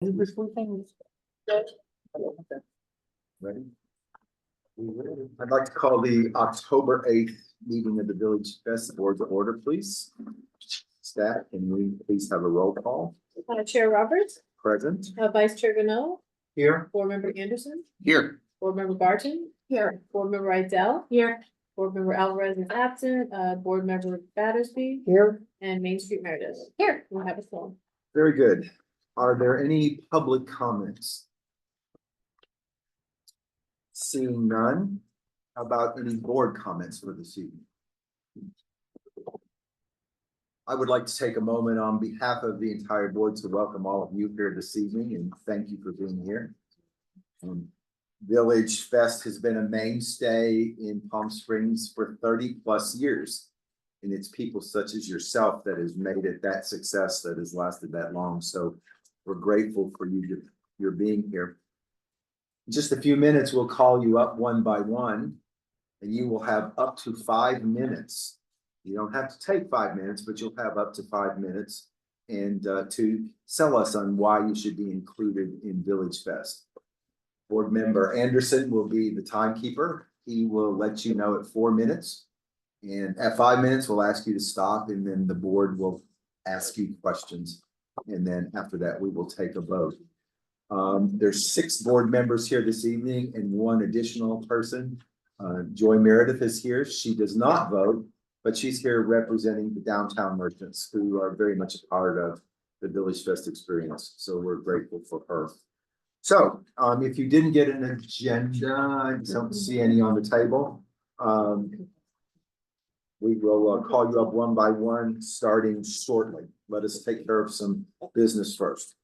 Ready? I'd like to call the October 8th meeting of the Villagefest Board to order, please. Staff, can we please have a roll call? Chair Roberts, Present. Vice Chair Gano, Here. Board Member Anderson, Here. Board Member Barton. Here. Board Member Rydell. Here. Board Member Alvarez is absent, Board Member Battersby. Here. And Main Street Meredith. Here. We'll have a phone. Very good. Are there any public comments? Seeing none, how about any board comments for this evening? I would like to take a moment on behalf of the entire board to welcome all of you here this evening and thank you for being here. Villagefest has been a mainstay in Palm Springs for 30+ years. And it's people such as yourself that has made it that success that has lasted that long. So we're grateful for you, your being here. In just a few minutes, we'll call you up one by one, and you will have up to 5 minutes. You don't have to take 5 minutes, but you'll have up to 5 minutes and to sell us on why you should be included in Villagefest. Board Member Anderson will be the timekeeper. He will let you know at 4 minutes. And at 5 minutes, we'll ask you to stop, and then the board will ask you questions. And then after that, we will take a vote. There's 6 board members here this evening and 1 additional person. Joy Meredith is here. She does not vote, but she's here representing the downtown merchants who are very much a part of the Villagefest experience. So we're grateful for her. So if you didn't get an agenda, I don't see any on the table. We will call you up one by one, starting shortly. Let us take care of some business first.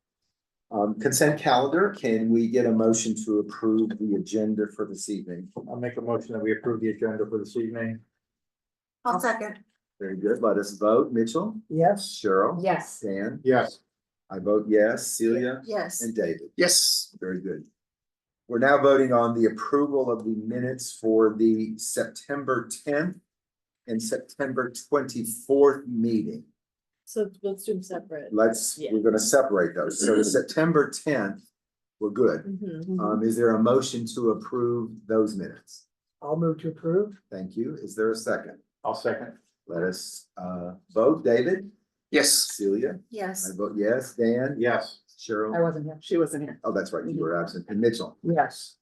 Consent calendar, can we get a motion to approve the agenda for this evening? I'll make a motion that we approve the agenda for this evening. I'll second. Very good. Let us vote. Mitchell? Yes. Cheryl? Yes. Dan? Yes. I vote yes. Celia? Yes. And David? Yes. Very good. We're now voting on the approval of the minutes for the September 10th and September 24th meeting. So let's do them separate. We're gonna separate those. So the September 10th, we're good. Mhm. Is there a motion to approve those minutes? I'll move to approve. Thank you. Is there a second? I'll second. Let us vote. David? Yes. Celia? Yes. I vote yes. Dan? Yes. Cheryl? wasn't here. She wasn't here. Oh, that's right. You were absent. And Mitchell? Yes.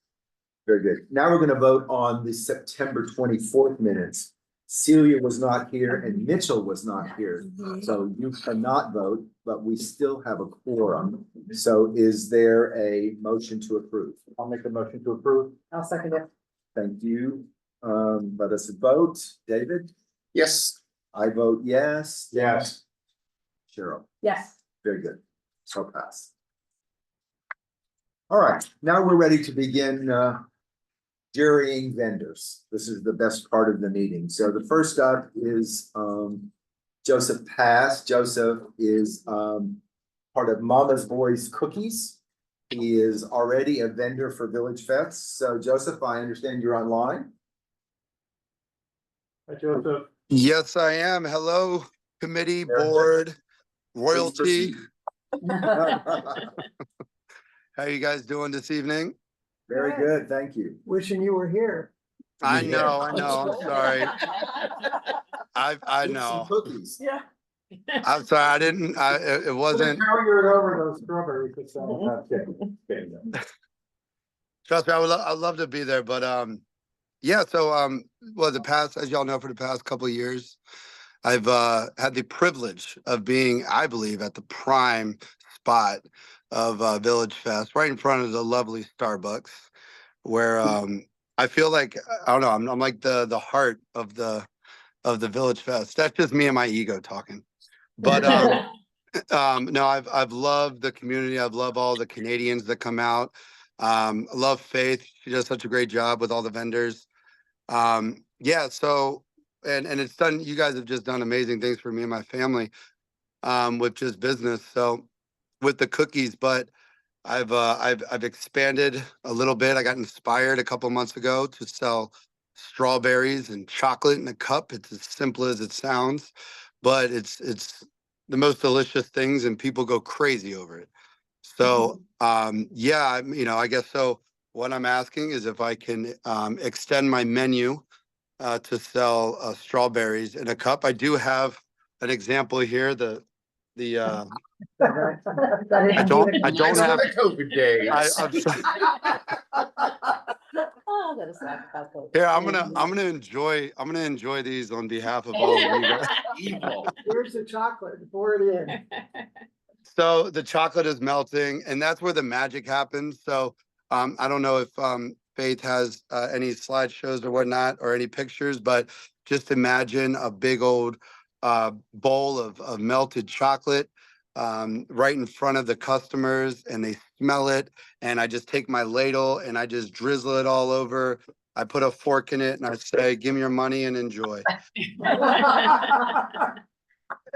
Very good. Now we're gonna vote on the September 24th minutes. Celia was not here and Mitchell was not here. So you cannot vote, but we still have a quorum. So is there a motion to approve? I'll make a motion to approve. I'll second it. Thank you. Let us vote. David? Yes. I vote yes. Yes. Cheryl? Yes. Very good. So pass. All right, now we're ready to begin jurying vendors. This is the best part of the meeting. So the first up is Joseph Pass. Joseph is part of Mama's Boys Cookies. He is already a vendor for Villagefest. So Joseph, I understand you're online. Hi, Joseph. Yes, I am. Hello, committee, Very good. board, Please royalty. proceed. How you guys doing this evening? Very good, thank you. Wishing you were here. I Yeah. know, I'm sorry. I Eat some know. cookies. Yeah. I'm sorry, it wasn't, How you're over those strawberries. trust me, I'd love to be there, but yeah, so well, as y'all know, for the past couple of years, I've had the privilege of being, I believe, at the prime spot of Villagefest, right in front of the lovely Starbucks, where I feel like, I don't know, I'm like the heart of the Villagefest. That's just me and my ego talking. But no, I've loved the community. I've loved all the Canadians that come out. I love Faith. She does such a great job with all the vendors. Yeah, so and it's done, you guys have just done amazing things for me and my family with just business. So with the cookies, but I've expanded a little bit. I got inspired a couple months ago to sell strawberries and chocolate in a cup. It's as simple as it sounds, but it's the most delicious things and people go crazy over it. So, yeah, I guess so. What I'm asking is if I can, extend my menu, to sell, strawberries in a cup. I do have an example here, I don't have, COVID days. I'm sorry. Oh, that is sad about that. Here, I'm gonna enjoy these on behalf of all of you guys. Evil. Where's the chocolate? Pour it in. So the chocolate is melting and that's where the magic happens. So, I don't know if, Faith has, any slideshows or whatnot or any pictures, but just imagine a big old, bowl of melted chocolate, right in front of the customers and they smell it. And I just take my ladle and I just drizzle it all over. I put a fork in it and I say, give me your money and enjoy.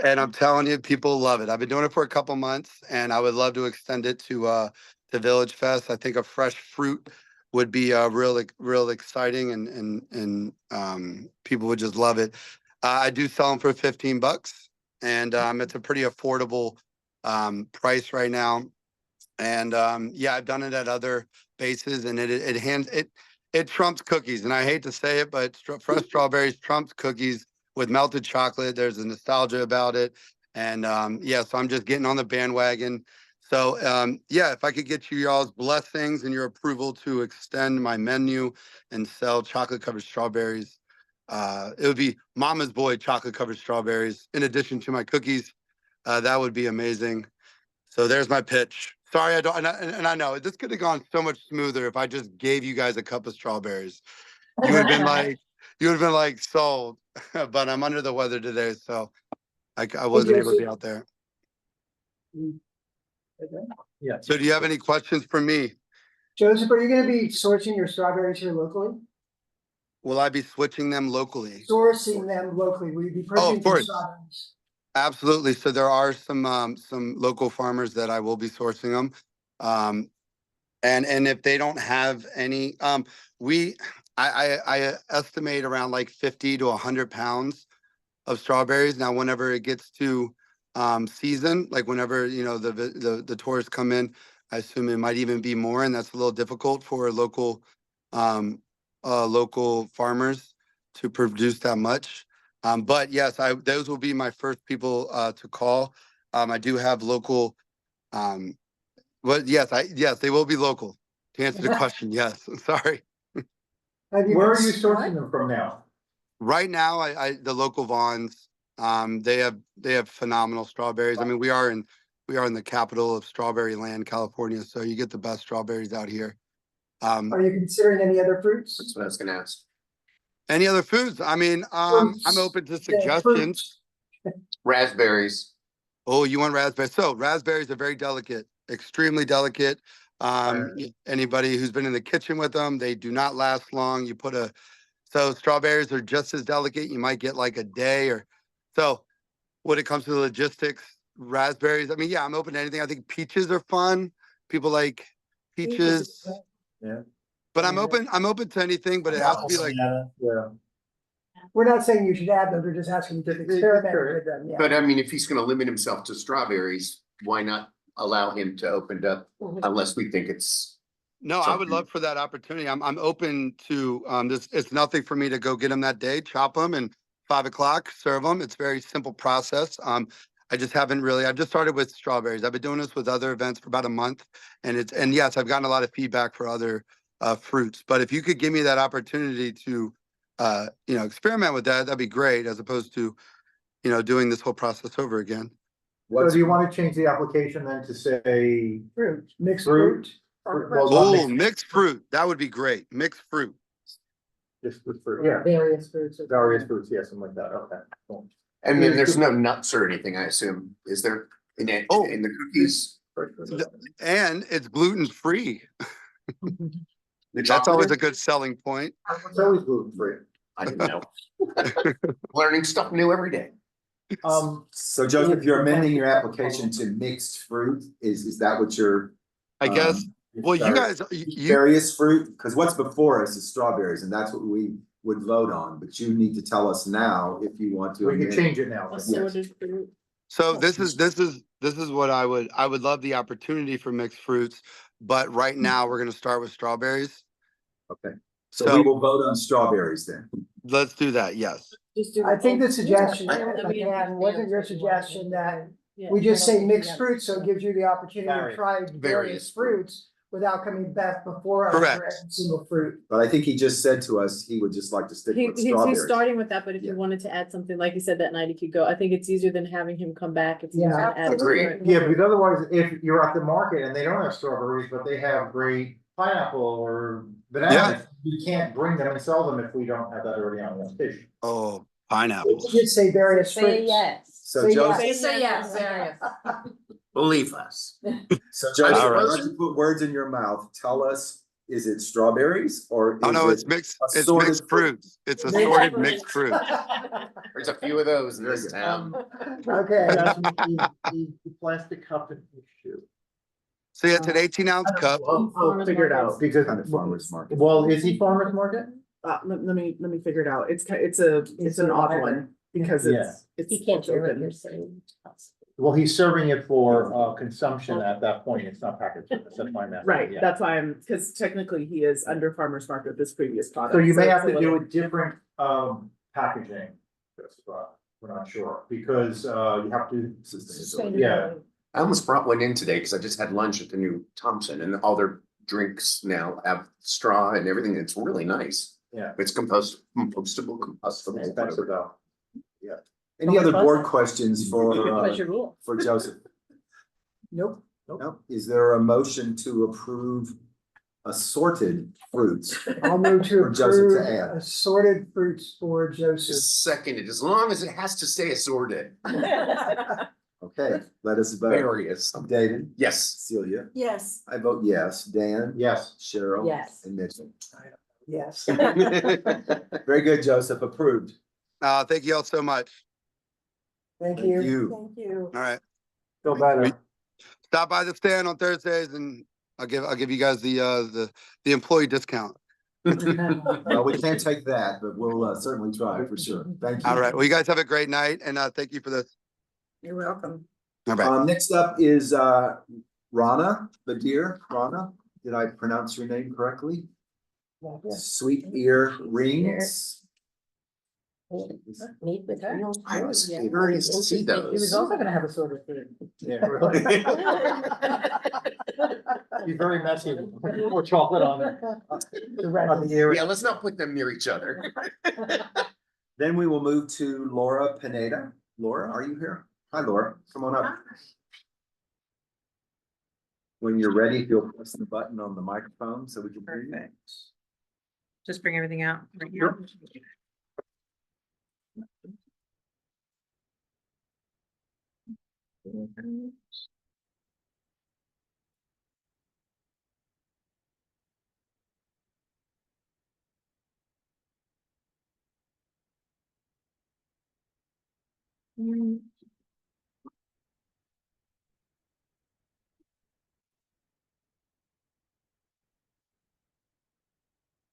And I'm telling you, people love it. I've been doing it for a couple months and I would love to extend it to Villagefest. I think a fresh fruit would be, real exciting and people would just love it. I do sell them for $15 and, it's a pretty affordable, price right now. And, yeah, I've done it at other bases and it trumps cookies. And I hate to say it, but fresh strawberries trumps cookies with melted chocolate. There's a nostalgia about it. And, yeah, so I'm just getting on the bandwagon. So, yeah, if I could get you y'all's blessings and your approval to extend my menu and sell chocolate covered strawberries, it would be Mama's Boy chocolate covered strawberries in addition to my cookies. That would be amazing. So there's my pitch. Sorry, I don't, and I know this could have gone so much smoother if I just gave you guys a cup of strawberries. You would have been like, sold. But I'm under the weather today, so I wasn't able to be out there. Yeah. So do you have any questions for me? Joseph, are you gonna be sourcing your strawberries here locally? Will I be switching them locally? Sourcing them locally, will you be Oh, of purchasing course. strawberries? Absolutely. So there are some local farmers that I will be sourcing them. And if they don't have any, I estimate around like 50 to 100 pounds of strawberries. Now, whenever it gets to, season, like whenever, the tourists come in, I assume it might even be more, and that's a little difficult for local farmers to produce that much. But yes, those will be my first people, to call. I do have local, but yes, they will be local. To answer the question, yes. Sorry. Where are you sourcing them from now? Right now, the local Vons, they have phenomenal strawberries. I mean, we are in the capital of strawberry land, California, so you get the best strawberries out here. Are you considering any other fruits? That's what I was gonna ask. Any other foods? I mean, I'm open to suggestions. Raspberries. Oh, you want raspberries? So raspberries are very delicate, extremely delicate. Anybody who's been in the kitchen with them, they do not last long. So strawberries are just as delicate. You might get like a day or so. When it comes to the logistics, raspberries, I mean, yeah, I'm open to anything. I think peaches are fun. People like peaches. Yeah. But I'm open to anything, but it has to be like, Yeah. We're not saying you should add them, we're just asking you to experiment with them, yeah. But I mean, if he's gonna limit himself to strawberries, why not allow him to open up unless we think it's. no, I would love for that opportunity. I'm open to, this. It's nothing for me to go get them that day, chop them and 5 o'clock, serve them. It's a very simple process. I just haven't really, I've just started with strawberries. I've been doing this with other events for about a month and yes, I've gotten a lot of feedback for other, fruits, but if you could give me that opportunity to, experiment with that, that'd be great, as opposed to, doing this whole process over again. So do you want to change the application then to say fruit, mixed fruit? Oh, mixed fruit. That would be great. Mixed fruit. Just with fruit, yeah. Various fruits, yeah, something like that, okay. Cool. And then there's no nuts or anything, I assume, is there in the cookies? And it's gluten free. The That's always a chocolate? good selling point. It's always gluten free. I didn't know. Learning stuff new every day. So Joseph, you're amending your application to mixed fruit, is that what you're? I guess, well, you guys, Various fruit, because what's before us is strawberries, and that's what we would vote on, but you need to tell us now if you want to. We can change it now. Assorted fruit. so this is this is what I would love the opportunity for mixed fruits, but right now we're gonna start with strawberries. Okay, so we So will vote on strawberries then. let's do that, yes. Just do. I think the both. suggestion, I mean, again, wasn't your suggestion that yeah, we just I don't say think mixed have- fruits, so it gives you the opportunity to Various- try various various fruits without coming back before us for Correct. every single fruit. But I think he just said to us, he would just like to stick with He's strawberries. starting with that, but if you Yeah. wanted to add something, like you said, that night he could go. I think it's easier than having him come back. It's easier Yeah. to add. Agreed. different- Yeah, because otherwise, if you're at the market and they don't have strawberries, but they have great pineapple or bananas, you can't bring them and sell them if we don't have that already on the station. Oh, pineapples. Just say various fruits. So Say Joseph, yes. Say yes, Various. Believe us. so Joseph, All right. not to put words in your mouth, tell us, is it strawberries or Oh, is no, it's it mixed, it's assorted mixed fruits. It's Mixed assorted fruits. mixed fruit. There's a few of those in this town. Okay, The plastic cup and issue. So it's an 18-ounce cup. I'll figure it out because. kind of farmer's market? Well, is he farmer's market? Let me figure it out. It's an odd one because it's. He can't hear what open. you're saying. Well, he's serving it for consumption at that point. It's not packaged. That's my message. Right, Yeah. that's why because technically he is under farmer's market this previous product. So you may it's have a to do little- a different packaging. We're not sure because you have to, yeah. I almost brought one in today because I just had lunch at the new Thompson and all their drinks now have straw and everything. It's really nice. Yeah. It's compostable, Expensive whatever. though. Any other board questions What's your rule? for Joseph? nope. No, is there a motion to approve assorted fruits? I'll move to For Joseph to approve add. assorted fruits for Joseph. Just seconded, as long as it has to stay assorted. Okay, let us vote. Various. David, Yes. Celia, Yes. I vote yes. Dan? Yes. Cheryl? Yes. And Mitchell. Yes. Very good, Joseph, approved. Thank you all so much. Thank Thank you. you. Thank you. All right. Feel better. Stop by the stand on Thursdays and I'll give you guys the employee discount. Well, we can't take that, but we'll certainly try for sure. Thank you. All right. Well, you guys have a great night and thank you for this. You're welcome. All right. Next up is Rana Badir. Rana, did I pronounce your name correctly? Sweet ear rings. Meet with her. I was curious to see He was those. also gonna have a sort of food. Yeah. He's very messy. Pour chocolate on it. On the ear. Yeah, let's not put them near each other. Then we will move to Laura Pineda. Laura, are you here? Hi, Laura. Come on up. When you're ready, you'll press the button on the microphone so we can hear you. Perfect. Just bring everything out right here.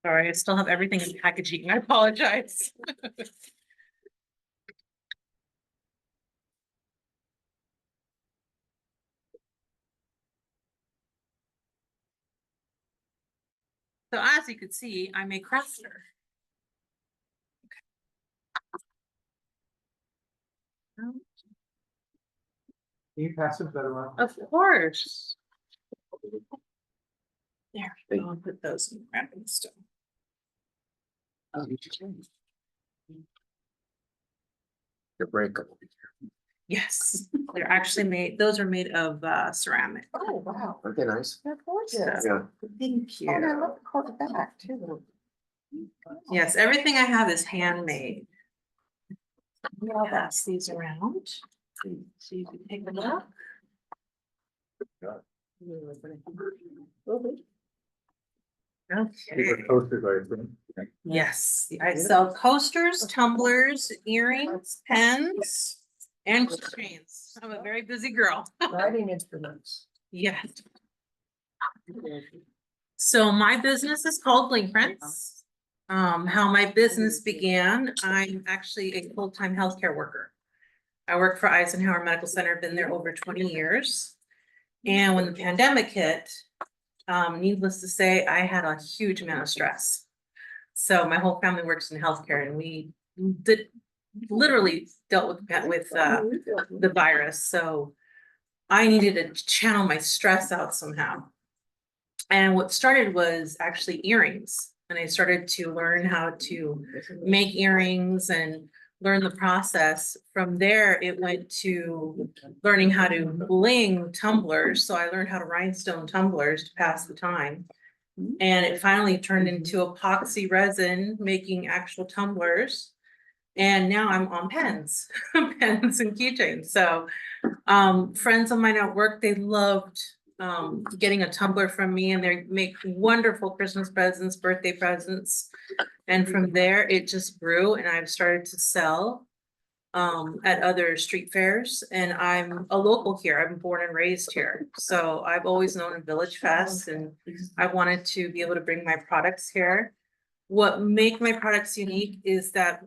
Sorry, I still have everything in packaging. I apologize. So as you could see, I'm a crafter. Can you pass it better on? Of course. There, I'll put those in the wrapping stone. They're breakable. Yes, they're actually made, those are made of ceramic. Oh, wow. Aren't they nice? They're gorgeous. Yeah. Thank Oh, and I you. love the color back too. Yes, everything I have is handmade. I'll pass these around. So you can take a look. Okay, Posters, I assume. yes, I sell coasters, tumblers, earrings, pens, and chains. I'm a very busy girl. Writing instruments. Yes. So my business is called Villagefest. How my business began, I'm actually a full-time healthcare worker. I work for Eisenhower Medical Center, been there over 20 years. And when the pandemic hit, needless to say, I had a huge amount of stress. So my whole family works in healthcare, and we literally dealt with the virus. So I needed to channel my stress out somehow. And what started was actually earrings. And I started to learn how to make earrings and learn the process. From there, it went to learning how to bling tumblers. So I learned how to rhinestone tumblers to pass the time. And it finally turned into epoxy resin, making actual tumblers. And now I'm on pens, pens and keychains. So friends of mine at work, they loved getting a tumbler from me, and they make wonderful Christmas presents, birthday presents. And from there, it just grew, and I've started to sell at other street fairs. And I'm a local here. I'm born and raised here. So I've always known of Villagefest, and I wanted to be able to bring my products here. What make my products unique is that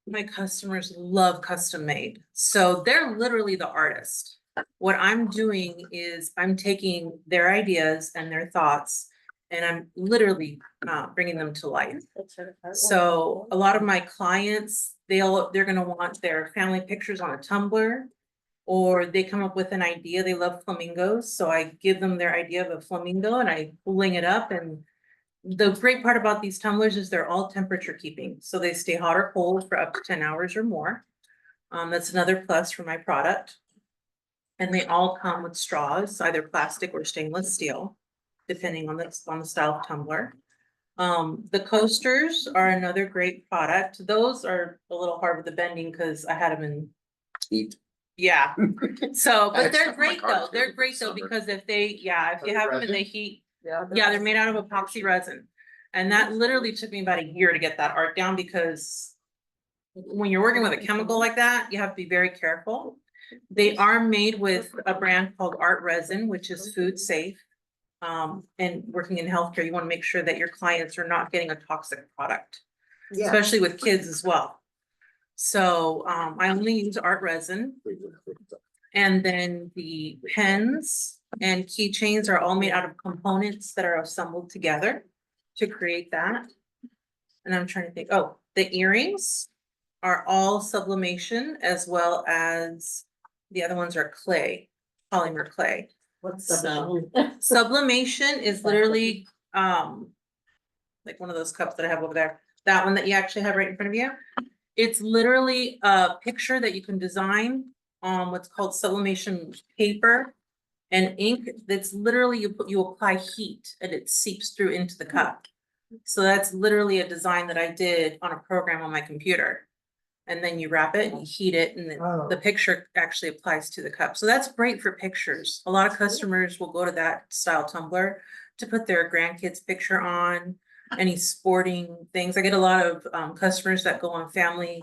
my customers love custom made. So they're literally the artist. What I'm doing is I'm taking their ideas and their thoughts, and I'm literally bringing them to life. So a lot of my clients, they're gonna want their family pictures on a tumbler, or they come up with an idea. They love flamingos, so I give them their idea of a flamingo and I bling it up. And the great part about these tumblers is they're all temperature keeping, so they stay hot or cold for up to 10 hours or more. That's another plus for my product. And they all come with straws, either plastic or stainless steel, depending on the style of tumbler. The coasters are another great product. Those are a little hard with the bending because I had them in Heat. yeah. So, I but had they're stuff in my great car though. too They're in great though, summer. because if you have them in the heat, Yeah. they're made out of epoxy resin. And that literally took me about a year to get that art down, because when you're working with a chemical like that, you have to be very careful. They are made with a brand called Art Resin, which is food safe. And working in healthcare, you want to make sure that your clients are not getting a toxic product, especially with kids as well. So I only use Art Resin. And then the pens and keychains are all made out of components that are assembled together to create that. And I'm trying to think, oh, the earrings are all sublimation, as well as the other ones are clay, polymer clay. What's So sublimation is literally like one of those cups that I have over there. That one that you actually have right in front of you. It's literally a picture that you can design on what's called sublimation paper and ink. That's literally you apply heat and it seeps through into the cup. So that's literally a design that I did on a program on my computer. And then you wrap it and you heat it, and the picture actually applies to the cup. So that's great for pictures. A lot of customers will go to that style tumbler to put their grandkids' picture on, any sporting things. I get a lot of customers that go on family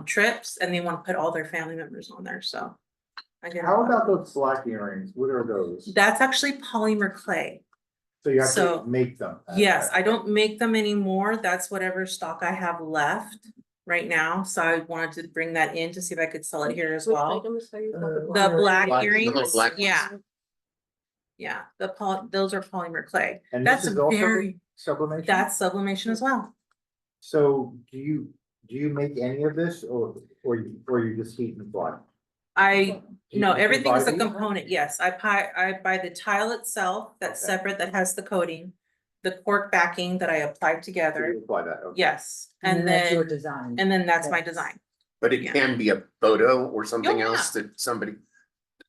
trips, and they want to put all their family members on there. So I get a How lot. about those black earrings? What are those? That's actually polymer clay. So you so- actually make them? Yes, I don't make them anymore. That's whatever stock I have left right now. So I wanted to bring that in to see if I could sell it here as well. The black Black- the earrings, little black ones. yeah. Yeah, those are polymer clay. And That's this is also very, sublimation? that's sublimation as well. So do you make any of this or you just heat and fly? I, Do you- no, do you everything's buy a these? component, yes. I buy the tile itself, that's Okay. separate, that has the coating. The cork backing that I applied So together, you apply that, okay. yes, and that's your then, design. and then that's my That's- design. But it Yeah. can be a photo or something yeah. else that somebody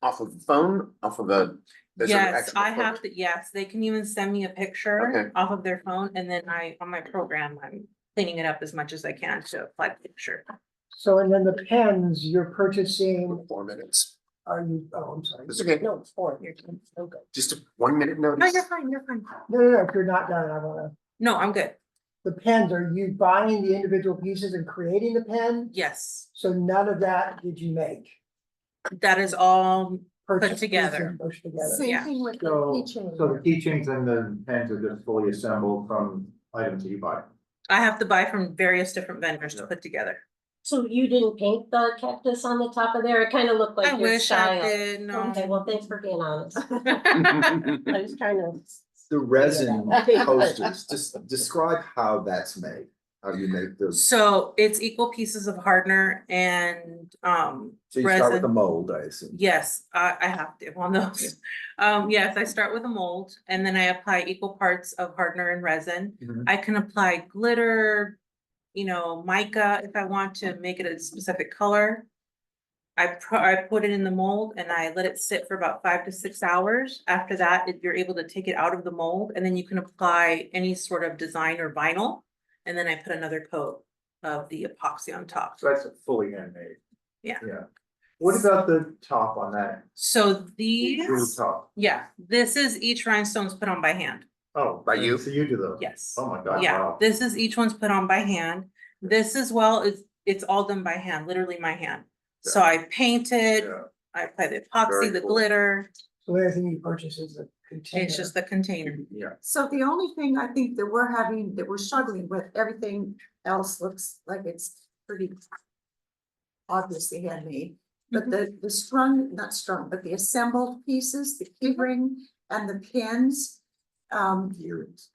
off of the phone, off of a. there's an Yes, actual I have photo. to, yes, they can even send me a picture Okay. off of their phone, and then on my program, I'm cleaning it up as much as I can to apply the picture. So, and then the pens you're purchasing, 4 minutes. I'm sorry. It's okay. No, it's 4. Okay. Just a 1 minute notice. No, you're fine, you're fine. No, if you're not done, I wanna, No, I'm good. the pens, are you buying the individual pieces and creating the pen? Yes, So none of that did you make? that is all Purchase together. pieces Pushed together. Yeah. thing with So the keychains and the pens are just fully assembled from items that you buy. I have to buy from various different vendors to put together. So you didn't paint the cactus on the top of there? It kind of looked like I your wish I style. did, no. Okay, well, thanks for being honest. I was trying to. The resin Okay. posters, just describe how that's made, how you make those. So it's equal pieces of hardener and So you start with the resin. mold, I assume. Yes, I have to on those. Yes, I start with a mold and then I apply equal parts of hardener and resin. Mhm. I can apply glitter, mica if I want to make it a specific color. I put it in the mold and I let it sit for about 5 to 6 hours. After that, you're able to take it out of the mold and then you can apply any sort of design or vinyl. And then I put another coat of the epoxy on top. So that's fully handmade. Yeah. Yeah. What about the top on that? So True these, top. yeah, this is each rhinestones put on by hand. Oh, By you? So you do those? Yes. Oh my God, Yeah, wow. this is each one's put on by hand. This as well is, it's all done by hand, literally my hand. So I painted, Yeah. I apply the epoxy, Very the cool. glitter, So everything you purchase is a container. it's just the container. Yeah. So the only thing I think that we're struggling with, everything else looks like it's pretty obviously handmade. But the strung, not strung, but the assembled pieces, the key ring and the pins, Earrings.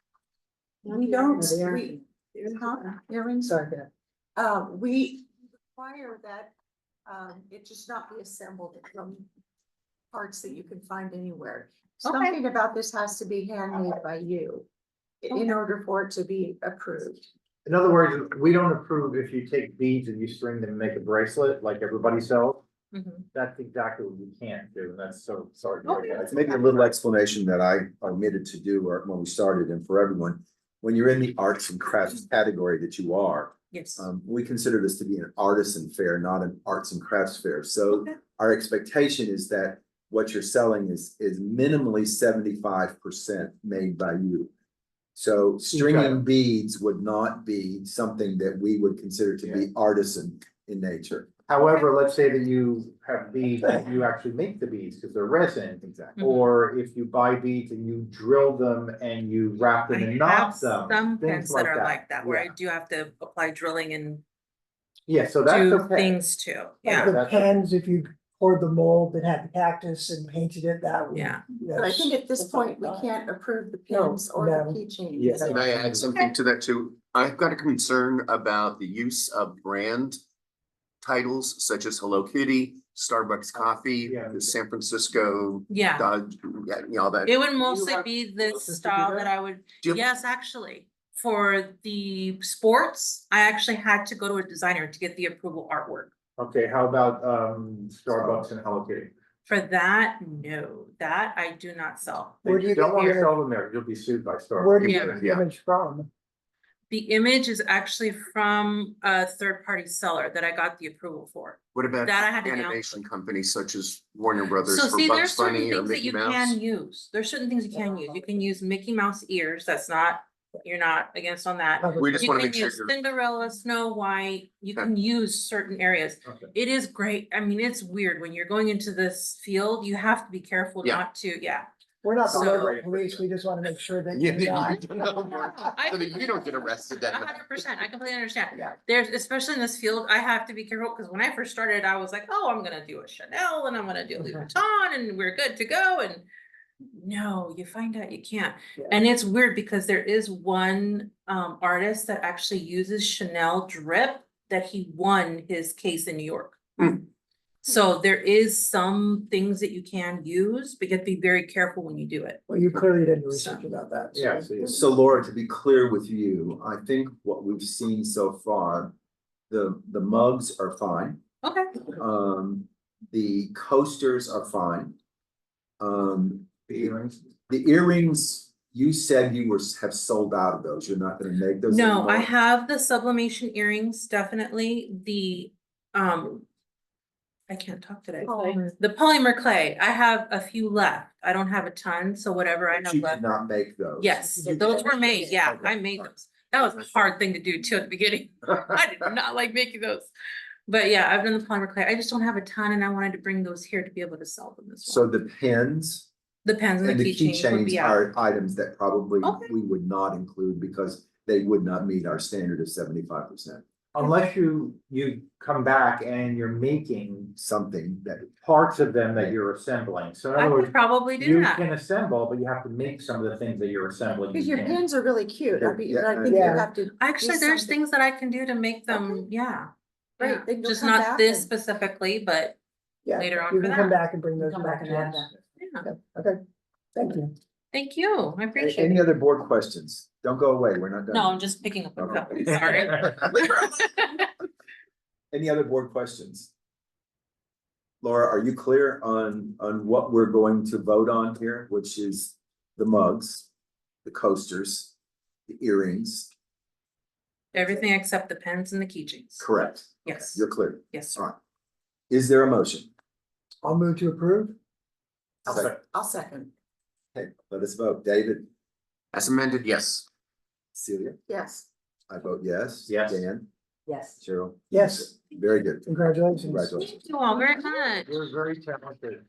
we don't, Yeah, they are. we, huh? Earrings? Sorry, yeah. We require that, it just not be assembled from parts that you can find anywhere. Okay. Something about this has to be handmade by you in order for it to be approved. In other words, we don't approve if you take beads and you string them and make a bracelet like everybody sells. Mhm. That's exactly what we can't do, and that's so sorry. Okay. It's maybe a little explanation that I omitted to do or when we started and for everyone. When you're in the arts and crafts category that you are, Yes. we consider this to be an artisan fair, not an arts and crafts fair. So Okay. our expectation is that what you're selling is minimally 75% made by you. So stringing item. beads would not be something that we would consider to be artisan in nature. However, let's say that you have beads and you actually make the beads because they're resin. Exactly. Mhm. Or if you buy beads and you drill them and you wrap I them and have knot them. some things pins that are like that, where I Yeah. do have to apply drilling and Yeah, so that's do okay. things too. Like Yeah, the that's- pens, if you poured the mold that had the cactus and painted it, that would. yeah. But I think at this point, we can't approve the pins or the No. keychains. Yes. Can I add something to that too? I've got a concern about the use of brand titles such as Hello Kitty, Starbucks Coffee, Yeah. the San Francisco Yeah, Dodge, all that. it would mostly have be this license to do style that? that I would, Do you- yes, actually. For the sports, I actually had to go to a designer to get the approval artwork. Okay, how about Starbucks and Hello Kitty? For that, no, that I do not sell. Where do you Don't get want to your- sell them there, you'll be sued by Starbucks. Where do you Yeah. get the Yeah. image from? The image is actually from a third-party seller that I got the approval for. What about That I had to animation companies such as Warner Brothers So for see, there's Bugs certain Bunny or things that Mickey you Mouse? can use. There's certain things you can use. You can use Mickey Mouse ears. That's not, you're not against on that. We just You want to can make sure use you're, Cinderella, Snow White. You Okay. can use certain areas. Okay. It is great. I mean, it's weird when you're going into this field, you have to be careful Yeah. not to, yeah. We're not the So- local police, we just want to make sure that Yeah, you're not. so that you don't get arrested that much. 100%, I completely understand. Yeah. There's, especially in this field, I have to be careful, because when I first started, I was like, oh, I'm gonna do a Chanel and I'm gonna do Louis Vuitton and we're good to go, and no, you find out you can't. Yeah. And it's weird because there is one artist that actually uses Chanel drip that he won his case in New York. Hmm. So there is some things that you can use, but you have to be very careful when you do it. Well, you clearly did research about that. Yeah, so So Laura, to be clear with you, I think what we've seen so far, the mugs are fine. Okay. The coasters are fine. the earrings. The earrings, you said you have sold out of those. You're not gonna make those No, I anymore? have the sublimation earrings, definitely. The, I can't talk today. Polymer. The polymer clay, I have a few left. I don't have a ton, so whatever I But have you did left. not make those. Yes, You those did. were made, yeah, Okay. I made those. That was a hard thing to do too at the beginning. I did not like making those. But yeah, I've done the polymer clay. I just don't have a ton and I wanted to bring those here to be able to sell them as So well. the pins The pens and and the the keychains would keychains be out. are items that probably Okay. we would not include because they would not meet our standard of 75%. unless you come back and you're making Something that, parts of them that you're assembling. So in I other could words, probably do you that. can assemble, but you have to make some of the things that you're assembling. Because you your can't. pins are really cute. I mean, Yeah, I think you yeah. have to. Actually, do there's something. things that I can do to make them, yeah. Great, Yeah. then you'll Just come not back this and- specifically, but Yeah, later on you for can come that. back and bring those Come back back to and us. add that. Yeah. Okay, thank you. Thank you. I appreciate any it. other board questions? Don't go away, we're not done. No, I'm just picking up a Okay. couple, sorry. Any other board questions? Laura, are you clear on what we're going to vote on here, which is the mugs, the coasters, the earrings? Everything except the pens and the keychains. Correct. Yes. You're clear. Yes, All sir. right. Is there a motion? I'll move to approve. I'll second. Okay, let us vote. David, As amended, yes. Celia, Yes. I vote yes. Yes. Dan, Yes. Cheryl. Yes. Very good. Congratulations. Congratulations. Thank you all very much. You're very talented.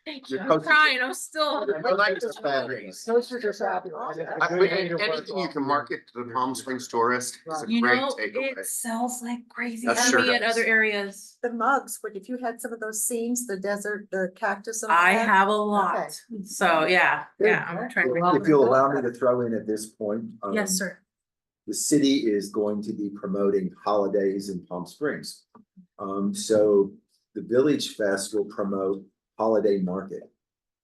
Thank Your you. I'm coach- crying, I'm still. I like this batteries. Toasters are fabulous. Anything you can market to the Palm Springs tourist is a You great know, takeaway. it sells like crazy That for sure me at does. other areas. The mugs, but if you had some of those scenes, the desert, the cactus. and all I that, have a lot, so yeah, yeah, I'm trying to. If you'll allow me to throw in at this point. Yes, sir. The city is going to be promoting holidays in Palm Springs. So the Village Fest will promote holiday market.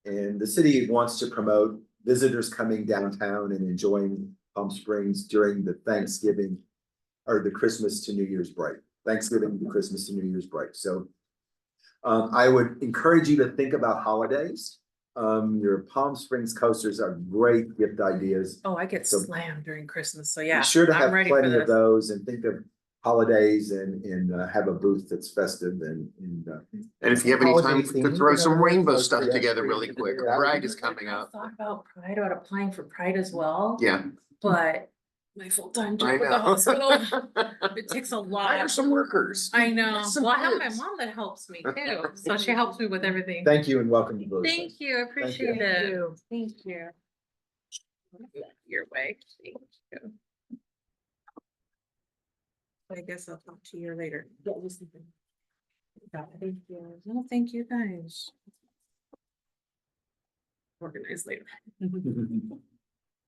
And the city wants to promote visitors coming downtown and enjoying Palm Springs during the Thanksgiving or the Christmas to New Year's break, Thanksgiving to Christmas to New Year's break. So I would encourage you to think about holidays. Your Palm Springs coasters are great gift ideas. Oh, I get So- slammed during Christmas, so Be yeah, sure to I'm have ready for plenty of this. those and think of holidays and have a booth that's festive and. And if you have any time Holiday to themed, throw in some other words, rainbow like, stuff yeah. together really quick, Yeah. Pride is coming I up. thought about Pride, about applying for Pride as well. Yeah. But my full-time I job at the know. hospital, it takes a Hire lot. some workers. I know, Some well, I have my kids. mom that helps me too, so she helps me with everything. Thank you and welcome to Village Fest. Thank you, I appreciate it. Thank you. Your way, thank you. I guess I'll talk to you later. Thank you. No, thank you guys. Organize later. All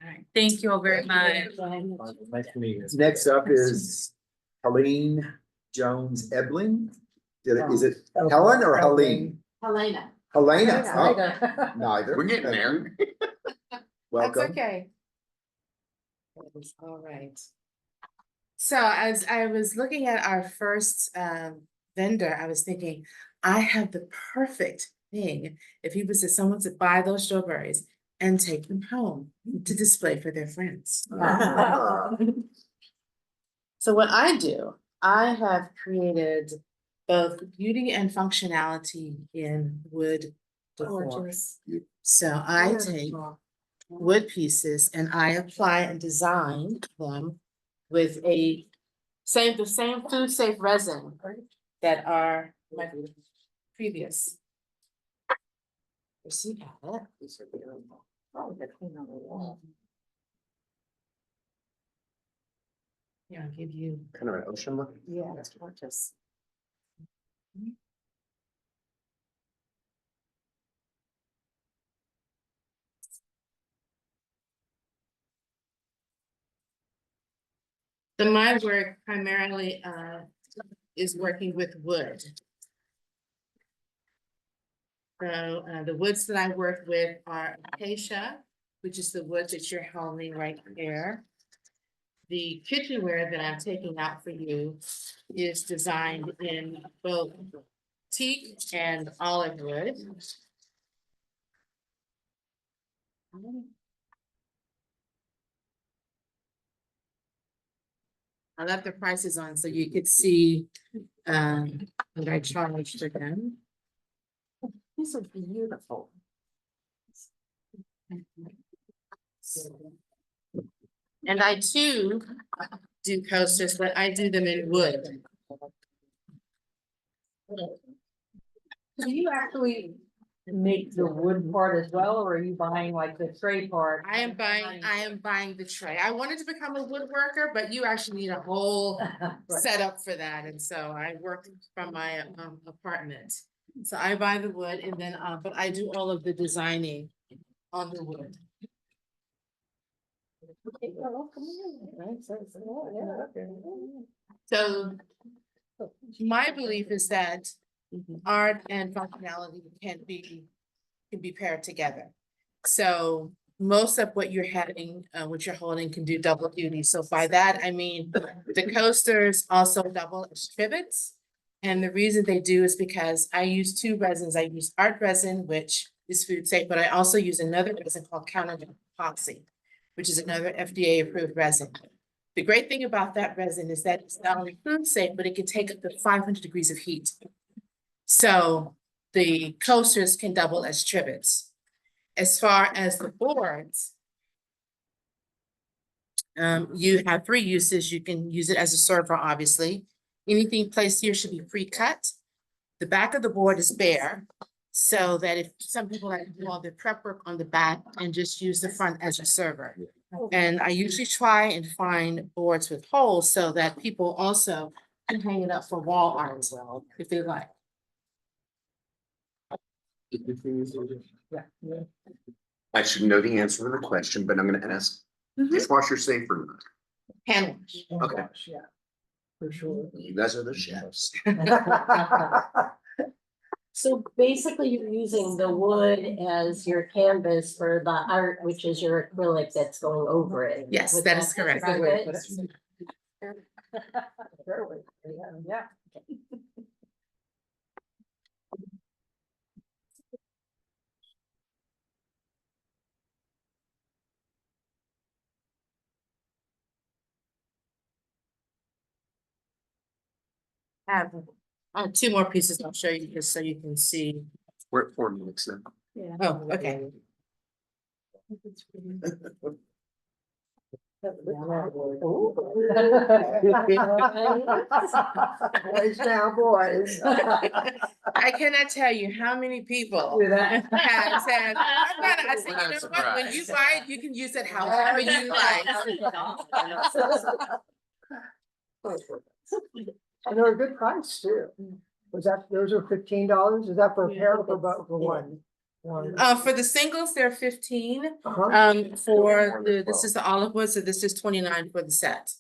right, thank you all very much. Nice to meet you. Next up is Helene Jones Ebling. Is it Helen or Helene? Helena. Helena. Oh, Helena. neither. We're getting Thank there. you. That's Welcome. okay. All right. So as I was looking at our first vendor, I was thinking, I have the perfect thing if he was someone to buy those strawberries and take them home to display for their friends. So what I do, I have created both beauty and functionality in wood decor. Gorgeous. So I take Beautiful. wood pieces and I apply and design them with the same food safe resin that are my previous. You see that? These are beautiful. Oh, they're clean on the wall. Yeah, I'll give you. Kind of an ocean look. Yeah, it's gorgeous. So my work primarily is working with wood. So the woods that I work with are acacia, which is the wood that you're holding right there. The kitchenware that I'm taking out for you is designed in both teak and olive wood. I left the prices on so you could see what I charged for them. These are beautiful. And I too do coasters, but I do them in wood. Do you actually make the wood part as well, or are you buying like the tray part? I am buying the tray. I wanted to become a woodworker, but you actually need a whole Right. setup for that, and so I work from my apartment. So I buy the wood and then, but I do all of the designing on the wood. So my belief is that art and functionality can be paired together. So most of what you're having, what you're holding can do double duty. So by that, I mean, the coasters also double as trivets. And the reason they do is because I use two resins. I use art resin, which is food safe, but I also use another resin called counter epoxy, which is another FDA approved resin. The great thing about that resin is that it's not only food safe, but it can take up to 500 degrees of heat. So the coasters can double as trivets. As far as the boards, you have three uses. You can use it as a server, obviously. Anything placed here should be pre-cut. The back of the board is bare, so that if some people like to do all their prep work on the back and just use the front as a server. And I usually try and find boards with holes so that people also can hang it up for wall art as well, if they like. I should know the answer to the question, but I'm gonna ask, dishwasher safe or not? Hand wash. Okay. Yeah, for sure. You guys are the chefs. So basically you're using the wood as your canvas for the art, which is your acrylic that's going over it. Yes, Would that is correct. describe it? Yeah. I have two more pieces I'll show you just so you can see. We're at 4 minutes now. Oh, okay. Nice now, boys. I cannot tell you how many people Do that. have said, I said, you know what, when you buy it, you can use it however you like. And they're a good price too. Was that, those are $15? Is that for a pair or for one? One. For the singles, they're 15. Uh-huh. For the, this is the olive wood, so this is 29 for the set.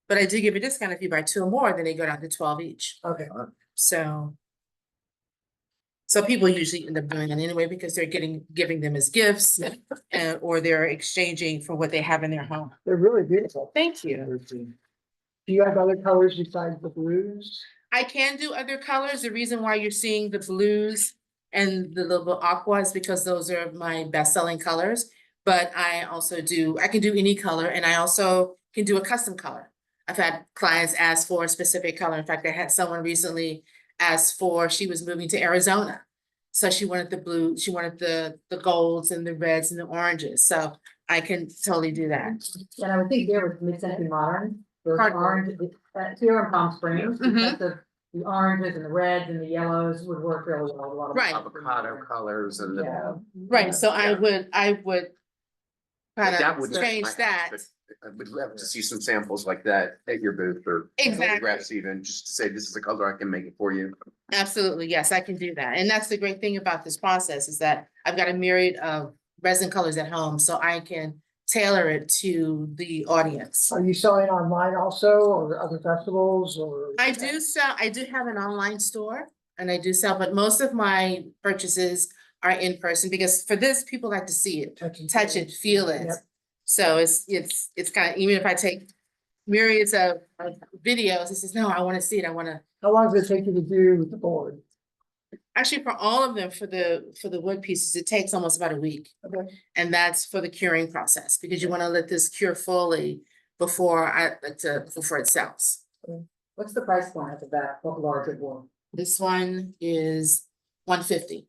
But I do give a discount if you buy two or more, then they go down to 12 each. Okay. So people usually end up doing that anyway because they're giving them as gifts, or they're exchanging for what they have in their home. They're really beautiful. Thank you. Do you have other colors besides the blues? I can do other colors. The reason why you're seeing the blues and the little aqua is because those are my best-selling colors. But I also I can do any color, and I also can do a custom color. I've had clients ask for a specific color. In fact, I had someone recently ask for, she was moving to Arizona. So she wanted the blue, she wanted the golds and the reds and the oranges. So I can totally do that. And I would think there was mid-century modern, those Pardon? orange, here in Palm Springs, Mhm. because of the oranges and the reds and the yellows would work really well. A lot of Right. Avocado colors and the. Yeah. Right, so I would kind That of would- change that. I would love to see some samples like that at your booth or Exactly. photographs even, just to say this is the color, I can make it for you. Absolutely, yes, I can do that. And that's the great thing about this process is that I've got a myriad of resin colors at home, so I can tailor it to the audience. Are you selling online also or other festivals or? I do have an online store and I do sell, but most of my purchases are in person because for this, people like to see it, touch it, feel it. Yep. So it's kind of, even if I take myriads of videos, it says, no, I want to see it. I want to, How long does it take you to do the board? actually for all of them, for the wood pieces, it takes almost about a week. Okay. And that's for the curing process because you want to let this cure fully before it sells. What's the price point at the back, what larger one? This one is $150.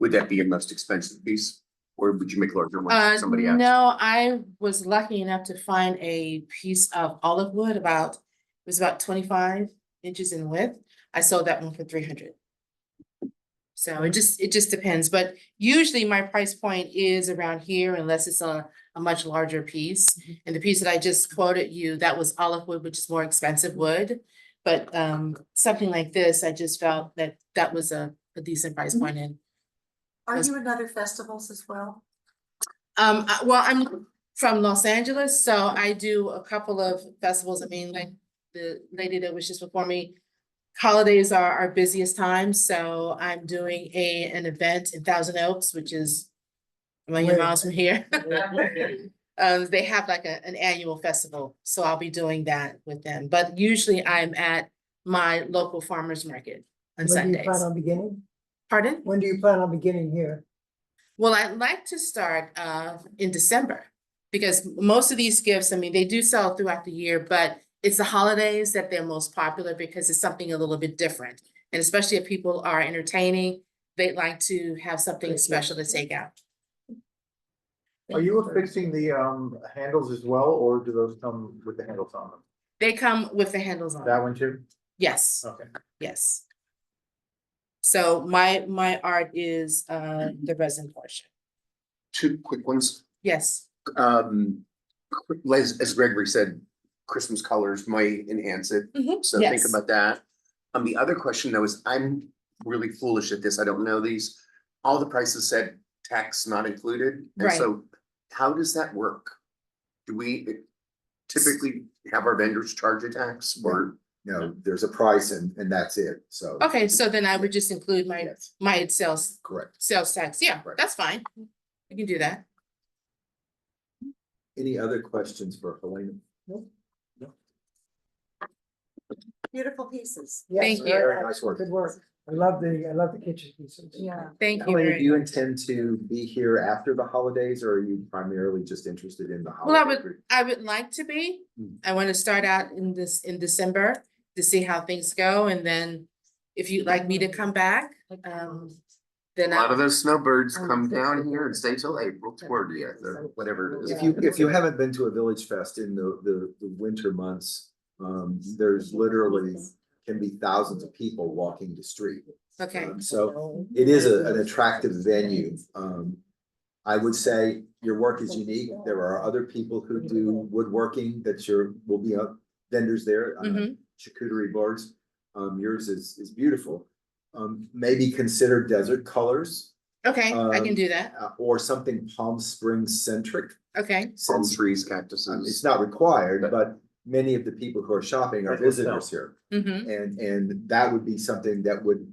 Would that be your most expensive piece? Or would you make larger ones for somebody else? No, I was lucky enough to find a piece of olive wood it was about 25 inches in width. I sold that one for 300. So it just depends, but usually my price point is around here unless it's a much larger piece. And the piece that I just quoted you, that was olive wood, which is more expensive wood. But something like this, I just felt that that was a decent price point and. Are you in other festivals as well? Well, I'm from Los Angeles, so I do a couple of festivals. I mean, like the lady that was just before me. Holidays are our busiest time, so I'm doing an event in Thousand Oaks, which is a million Where? miles from here. They have like an annual festival, so I'll be doing that with them. But usually I'm at my local farmers market on When do you plan Sundays. on beginning? Pardon? When do you plan on beginning here? Well, I'd like to start in December because most of these gifts, I mean, they do sell throughout the year, but it's the holidays that they're most popular because it's something a little bit different. And especially if people are entertaining, they'd like to have something special to take out. Are you affixing the handles as well, or do those come with the handles on them? They come with the handles on. That one too? Yes, Okay. yes. So my art is the resin portion. Two quick ones. Yes. As Gregory said, Christmas colors might enhance it, so think Yes. about that. The other question though is, I'm really foolish at this, I don't know these. All the prices said tax not included, and Right. so how does that work? Do we typically have our vendors charge a tax or? No, there's a price and that's it, so. Okay, so then I would just include Yes, my sales correct. tax. Yeah, Right. that's fine. You can do that. Any other questions for Helena? Beautiful pieces. Yes, Thank you. Very nice work. Good work. I love the kitchen pieces. Yeah. Thank you Helena, very do you much. intend to be here after the holidays, or are you primarily just interested in the Well, holiday? I would like to be. Mm. I want to start out in December to see how things go, and then if you'd like me to come back, then A lot of those snowbirds come down here and stay till April 20th or whatever it is. If you haven't been to a Villagefest in the winter months, there's literally can be thousands of people walking the street. Okay, So it is an attractive venue. I would say your work is unique. There are other people who do woodworking that will be vendors there, Mhm. charcuterie boards. Yours is beautiful. Maybe consider desert colors, okay, I can do that. or something Palm Springs centric. Okay, Palm Since trees, it's cactuses. not required, but many of the people who are shopping are visitors here. mm-hmm, And that would be something that would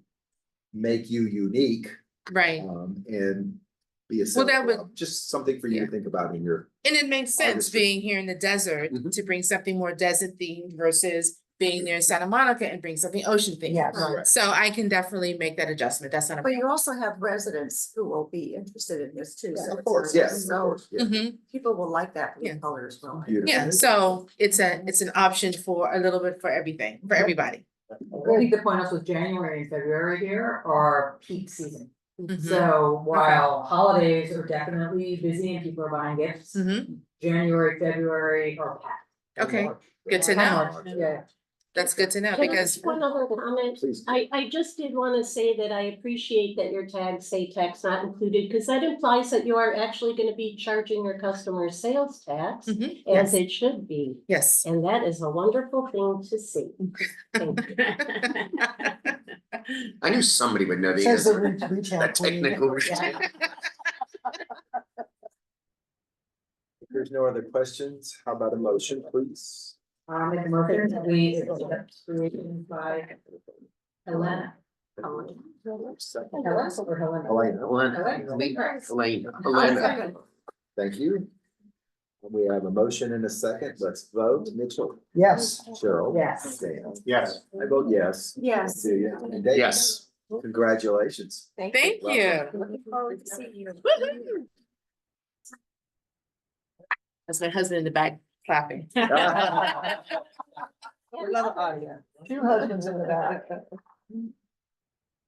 make you unique, right. and be a. Well, that would- Just something for you to Yeah. think about in your. And it makes sense Artistry. being here in the desert Mhm. to bring something more desert themed versus being there in Santa Monica and bring something ocean themed. Yeah. Correct. So I can definitely make that adjustment. That's not a But problem. you also have residents who will be interested in this too. so Of it's course, not- yes, of So course, yeah. Mhm. people will like that blue Yeah. color as well. Beautiful. Yeah, so it's an option for a little bit for everything, for everybody. I think the point also January and February here are peak season. Mhm. So while holidays are definitely busy and people are buying gifts, Mhm. January, February are packed. Okay, good to know. Yeah. That's good to know Can I because, just one other comment? Please. I just did want to say that I appreciate that your tags say tax not included, because that implies that you are actually going to be charging your customers sales tax, Mhm, as yes. it should be. Yes. And that is a wonderful thing to see. Thank you. I knew somebody would know the Says the answer. retail That queen. technical. If there's no other questions, how about a motion, please? Make a motion that we accept creation by Helena. Second. Helena or Helena? Helena. Thank you. We have a motion and a second. Let's vote. Mitchell, Yes. Cheryl. Yes. Dan. Yes. I vote yes. Yes. Celia and Dave. Yes. Congratulations. Thank you. Looking forward to seeing you. Woohoo. That's my husband in the back clapping. Two husbands in the back.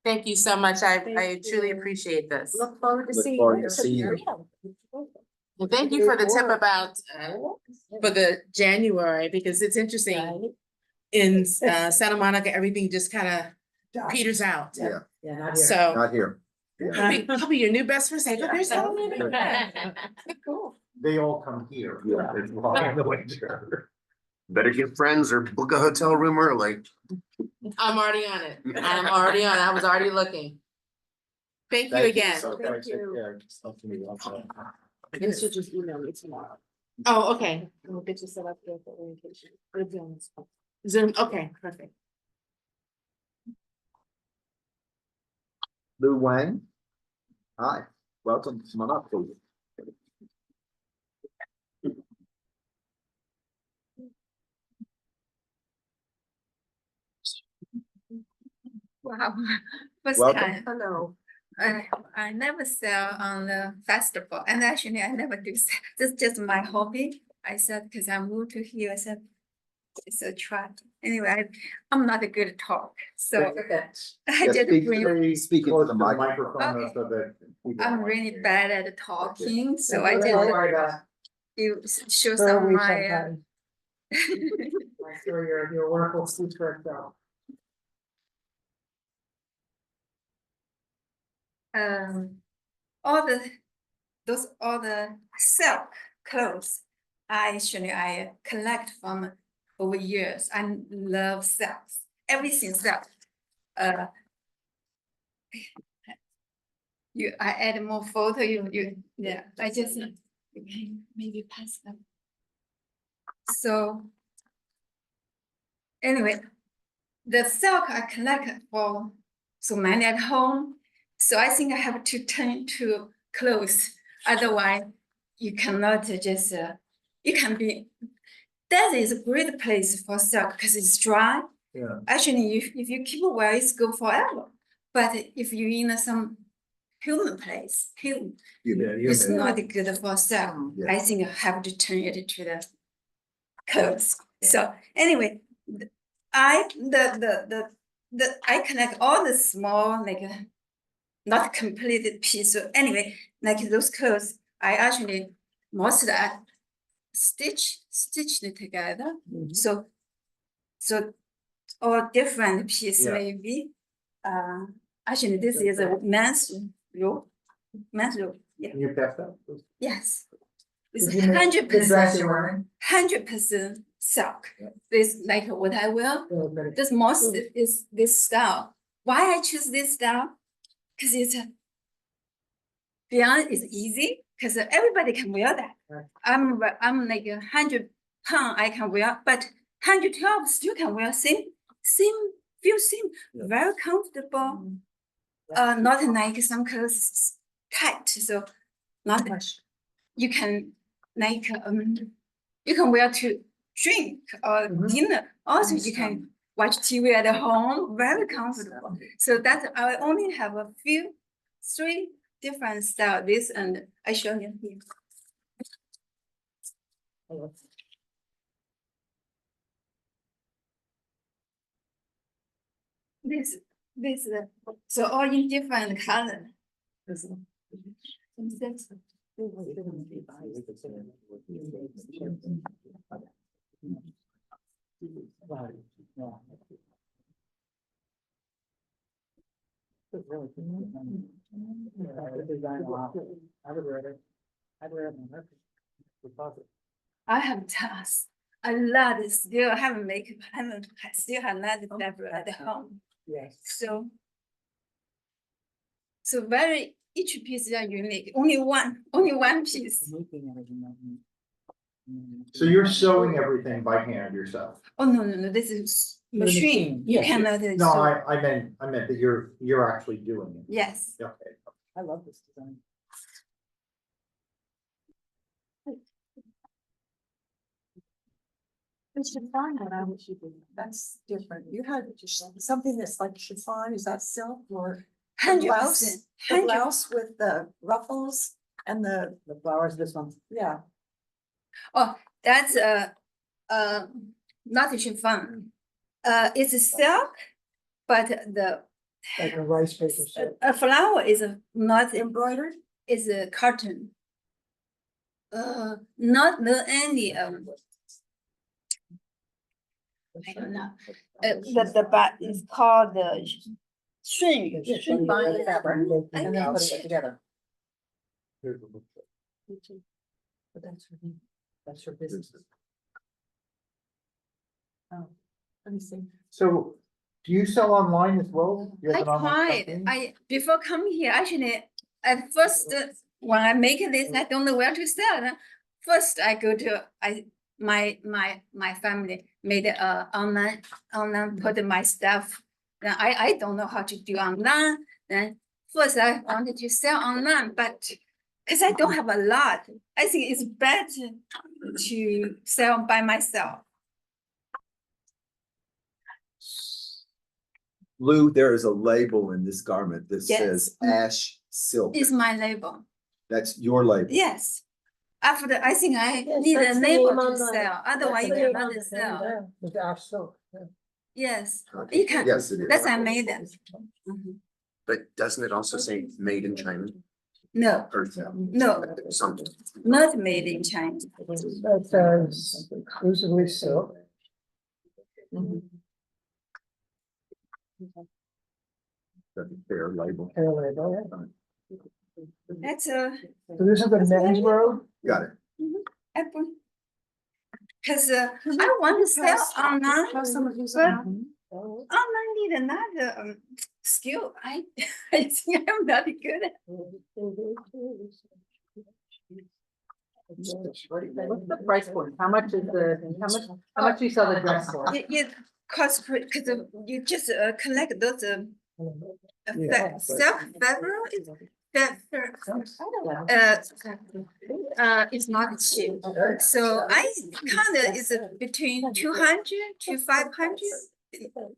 Thank you so much. I truly appreciate this. Look forward to Look seeing forward you. to seeing you. Well, thank you for the tip about, for the January, because it's interesting. In Santa Monica, everything just kind of Peters out. Yeah, Yeah, not here. So, not here. Yeah. I'll be your new best friend, say, look, there's Helen. Cool. They all come here. Yeah. It's long in the winter. Better get friends or book a hotel room early. I'm already on it. I'm already on it. I was already looking. Thank you again. Thank you. You should just email me tomorrow. Oh, okay. And we'll get you set up there for orientation. Zoom, okay, perfect. Lou Wang. Hi, welcome. Come on up, please. Wow, first Welcome. time. Hello. I never sell on the festival, and actually I never do sell. This is just my hobby. I said, because I moved to here, I said, it's a try. Anyway, I'm not a good talk, so Okay. I Yeah, did bring, speak into Close the to the microphone. microphone Okay. so that. people- I'm really bad at talking, so I Don't did worry about it. you show So some we my. sometimes, I'm sure your work will speak for itself. All the silk clothes. I collect from over years. I love silks, everything silk. I add more photo, yeah, I just, you can maybe pass them. So anyway, the silk I collect for so many at home. So I think I have to turn to clothes. Otherwise, you cannot just, you can be, that is a great place for silk because it's dry. Yeah. Actually, if you keep it well, it's good forever. But if you're in some human place, it's not good for silk. Yeah. I think I have to turn it to the clothes. So anyway, I connect all the small, like not completed piece. So anyway, like those clothes, I actually most of that stitched it together. So all different piece Yeah. maybe. Actually, this is a men's robe. Yeah. Can you pass that? please? Yes. It's Did you make the 100%. dress you're wearing? 100% silk. This like what I wear. Okay. This most is this style. Why I choose this style? Because it's beyond is easy. Because everybody can wear that. Right. I'm like 100 pound I can wear, but 112 still can wear same feel same Yeah. very comfortable. Not like some clothes tight. So not you can like you can wear to drink or dinner. Also, you can watch TV at home, very comfortable. So that I only have three different style. This and I show you here. This so all in different color. I have tasks. A lot is still haven't make still have not never at home. Yes. So very each piece is unique. Only one piece. So you're sewing everything by hand yourself? Oh no, this is machine. You Yes. cannot. No, I meant that you're actually doing it. Yes. Okay. I love this design. It's chiffon, what I wish you did. That's different. You had something that's like chiffon, is that silk or? The 100%. blouse, the blouse with the ruffles and the flowers, this one. yeah. Oh, that's not chiffon. It's a silk, but the Like a rice paper silk. a flower is not Embroidered? is a cotton. Not any I don't know. But it's called the 顺语. Combine the fabric and then put it together. But that's her business. Oh, let me see. So do you sell online as well? You have I an online tried, company? before coming here, actually, at first, when I make this, I don't know where to sell. First, I go to, my family made a online put my stuff. Then I don't know how to do online. Then first I wanted to sell online, but because I don't have a lot, I think it's better to sell by myself. Lou, there is a label in this garment that Yes. says ash silk. It's my label. That's your label. Yes. After, I think I Yes, need that's a the label name on to the- sell, that's otherwise the you name cannot on the sell. With Ash Silk. Yes, Okay. you can, Yes, it is. that's I made it. Mhm. But doesn't it also say made in China? No, Or no, something? not made in China. That says exclusively silk. That's a fair label. Hair label, yeah. That's a, So this is the men's robe? Got it. cause I want to sell online, Have some of these but around? online need another skill. I think I'm not good at. What's the price point? How much is how much do you sell the dress for? It costs, cause you just collect those Yeah. self fabric is it's not cheap. So I kinda is between 200 to 500.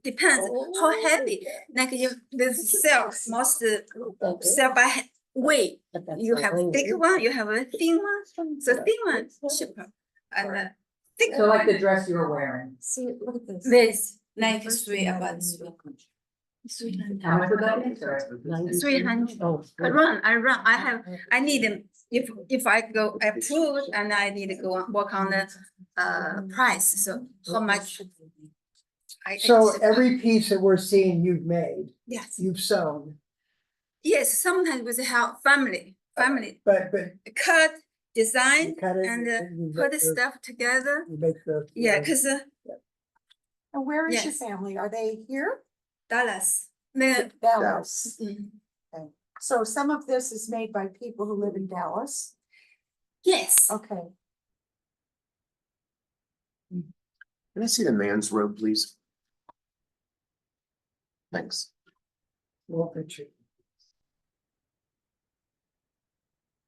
Depends how heavy, like you, this sell most sell by weight. You have thick one, you have a thin one, so thin one cheaper. And thick So like the one, dress you're wearing. See, look at this. this 93 about 300. How much would that be? Sorry. 300. Oh, I need them, if I go approve and I need to go work on the price, so how much? So every piece that we're seeing you've made, Yes, you've sewn, yes, sometimes with help, family, but cut, you design, cut it and you put make the stuff together. You make the. Yeah, cause And where is your Yes. family? Are they here? Dallas, the, Dallas. mm, Okay. So some of this is made by people who live in Dallas. yes, Okay. Can I see the man's robe, please? Thanks. Well, picture.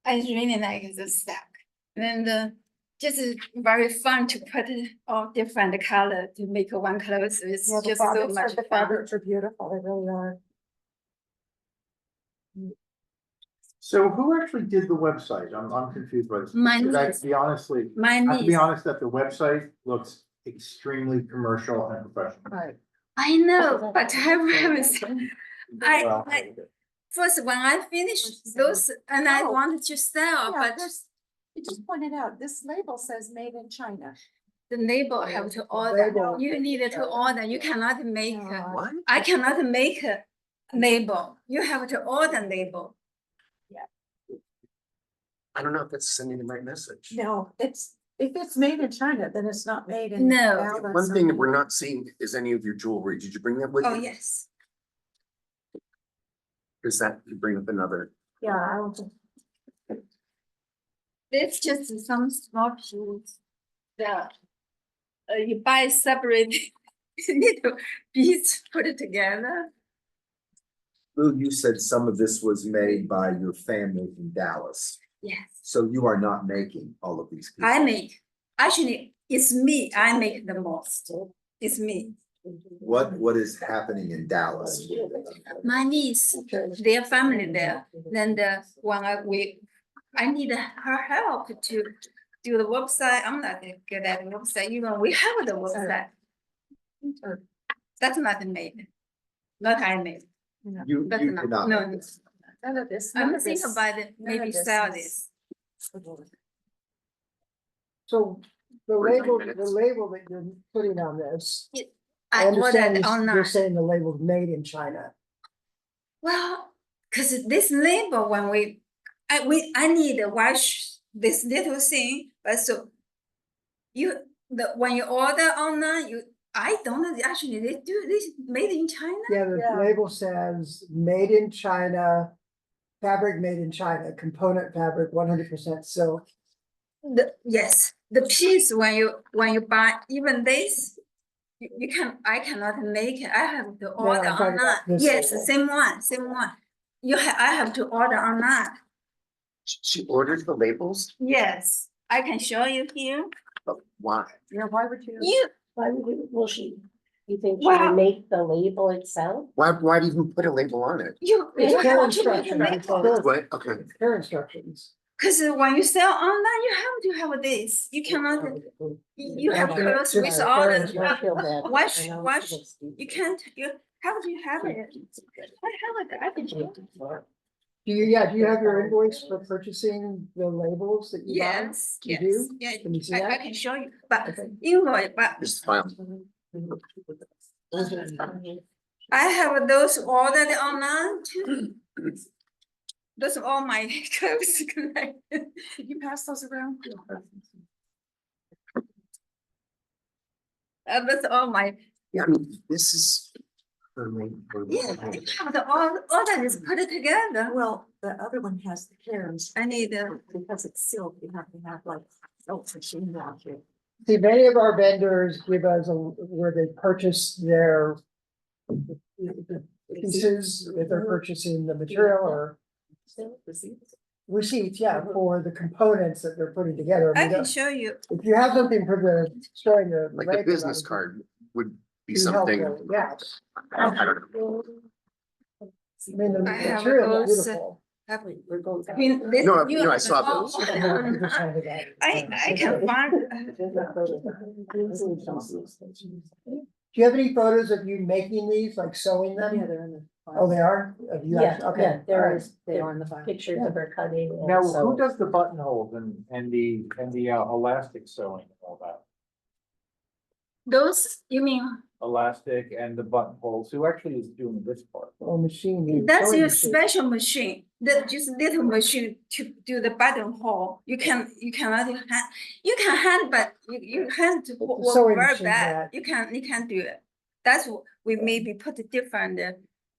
I really like the stack. And just very fun to put all different color to make one clothes. It's Yeah, the just so fabrics much the fun. fabrics are beautiful. They really are. So who actually did the website? I'm confused by this. My Because I have niece. to be honestly, My I have to be niece, honest that the website looks extremely commercial and professional. Right. I know, but Well, I, first when I finished those and I Oh. wanted to sell, Yeah, but there's, you just pointed out, this label says made in China. the neighbor have to order. Label. You needed to order. You cannot make, What? I cannot make a label. You have to order label. I don't know if that's sending the right message. No, it's, if it's made in China, then it's not made in. No. Dallas One thing that or- we're not seeing is any of your jewelry. Did you bring that with you? Oh, yes. Is that, you bring up another? Yeah, I don't. It's just some small pieces that you buy separate little piece, put it together. Lou, you said some of this was made by your family in Dallas. Yes, So you are not making all of these pieces. I make, actually, it's me, I make the most. It's me. What is happening in Dallas? My niece, their family there, then when I need her help to do the website. I'm not good at the website, even we have the website. That's not made, not I made. You That's not, cannot. no, make this. None of this. I'm thinking about it, none of maybe this sell is- this. So The 45 label, minutes. the label that you're putting on this, I I ordered understand you're online. saying the label's made in China. Well, cause this label, when I need to wash this little thing, but so when you order online, I don't know, actually, they do this made in China? Yeah, the label says made in China, fabric made in China, component fabric, 100% silk. Yes, the piece when you buy even this, I cannot make it. I have to order I'm talking online. about this Yes, label. same one. I have to order online. She ordered the labels, Yes, I can show you here. but why? Yeah, why would you? You, Will she? You think she Well- would make the label itself? Why even put a label on it? It's you care have to make instructions. a It's label. What? Okay. care instructions. Cause when you sell online, you have to have this. You cannot, you have Okay, clothes just with all care the, instructions. I feel bad. wash, I know wash. it's stupid. You can't, you have to have it. I have it, I can show you. Do you have your invoice for purchasing the labels that you buy? Yes, You yes, do? yeah, Can you see I that? can show you, but Okay. invoice, but Just file. I have those ordered online too. Those are all my clothes connected. Did you pass those around? That's all my, Yeah, I mean, this is. yeah, I have the all that is put it together. Well, the other one has the cares, I need because it's silk, you have to have like silk machine out here. See, many of our vendors give us where they purchase their pieces, if they're purchasing the material or receipts, yeah, for the components that they're putting together. I We can don't- show you. If you have something for the, showing the. Like label, a business that would card would be be something. helpful, Yeah, I don't know. I mean, the I have material is those, beautiful. I mean, this. No, you- no, I saw those. I can find. Do you have any photos of you making these, like sewing them? Yeah, they're in the. Oh, they are? Of you Yeah, actually- okay, yeah, all there right. is, they are in the pictures of her cutting. and Now, so- who does the buttonholes and the elastic sewing and all that? Those, you mean, Elastic and the buttonholes, who actually is doing this part? Oh, machine. that's sewing your machine. special machine, that just little machine to do the buttonhole. You cannot hand, you can hand, but you hand to The work sewing very machine, bad. yeah. You can't do it. That's what we maybe put a different,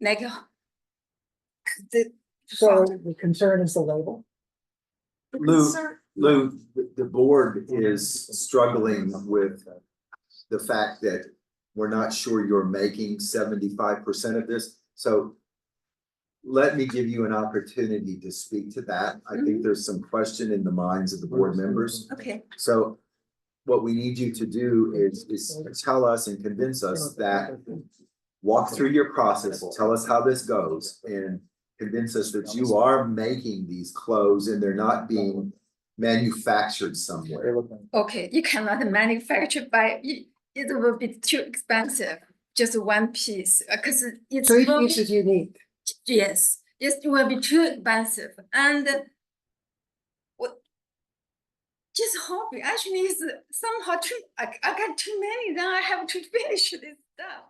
like. So the concern is the label? Lou, the board is struggling with the fact that we're not sure you're making 75% of this, so let me give you an opportunity to speak to that. I think there's some question in the minds of the board members. Okay, So what we need you to do is tell us and convince us that, walk through your process, tell us how this goes, and convince us that you are making these clothes and they're not being manufactured somewhere. okay, you cannot manufacture it will be too expensive, just one piece, because it's. So each will be- piece is unique. Yes, it will be too expensive and just hobby, actually is somehow I got too many, then I have to finish this stuff.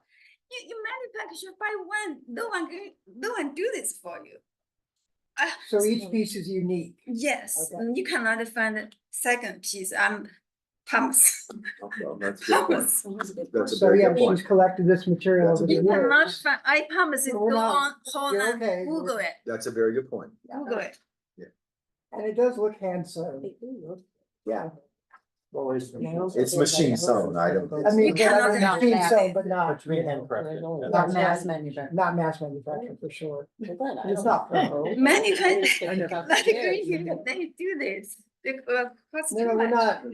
You manufacture by one, no one do this for you. So each piece is unique. Yes, Okay. you cannot find a second piece, I'm promise. Well, that's a good point. That's a So very yeah, good she's point. collected this material That's a over the You good years. cannot find, I promise you, No, we're go not- on, hold you're on, okay. Google it, That's a very good point. Google it. And it does look hand sewn. Yeah, Well, It's machine sewn, I don't. I mean, You cannot but machine sewn, but not, It's being handcrafted. not mass manufactured, not mass manufactured for sure. It's It's not. pro. Manufacture, know. like they do this, they cost No, too no, we're much. not.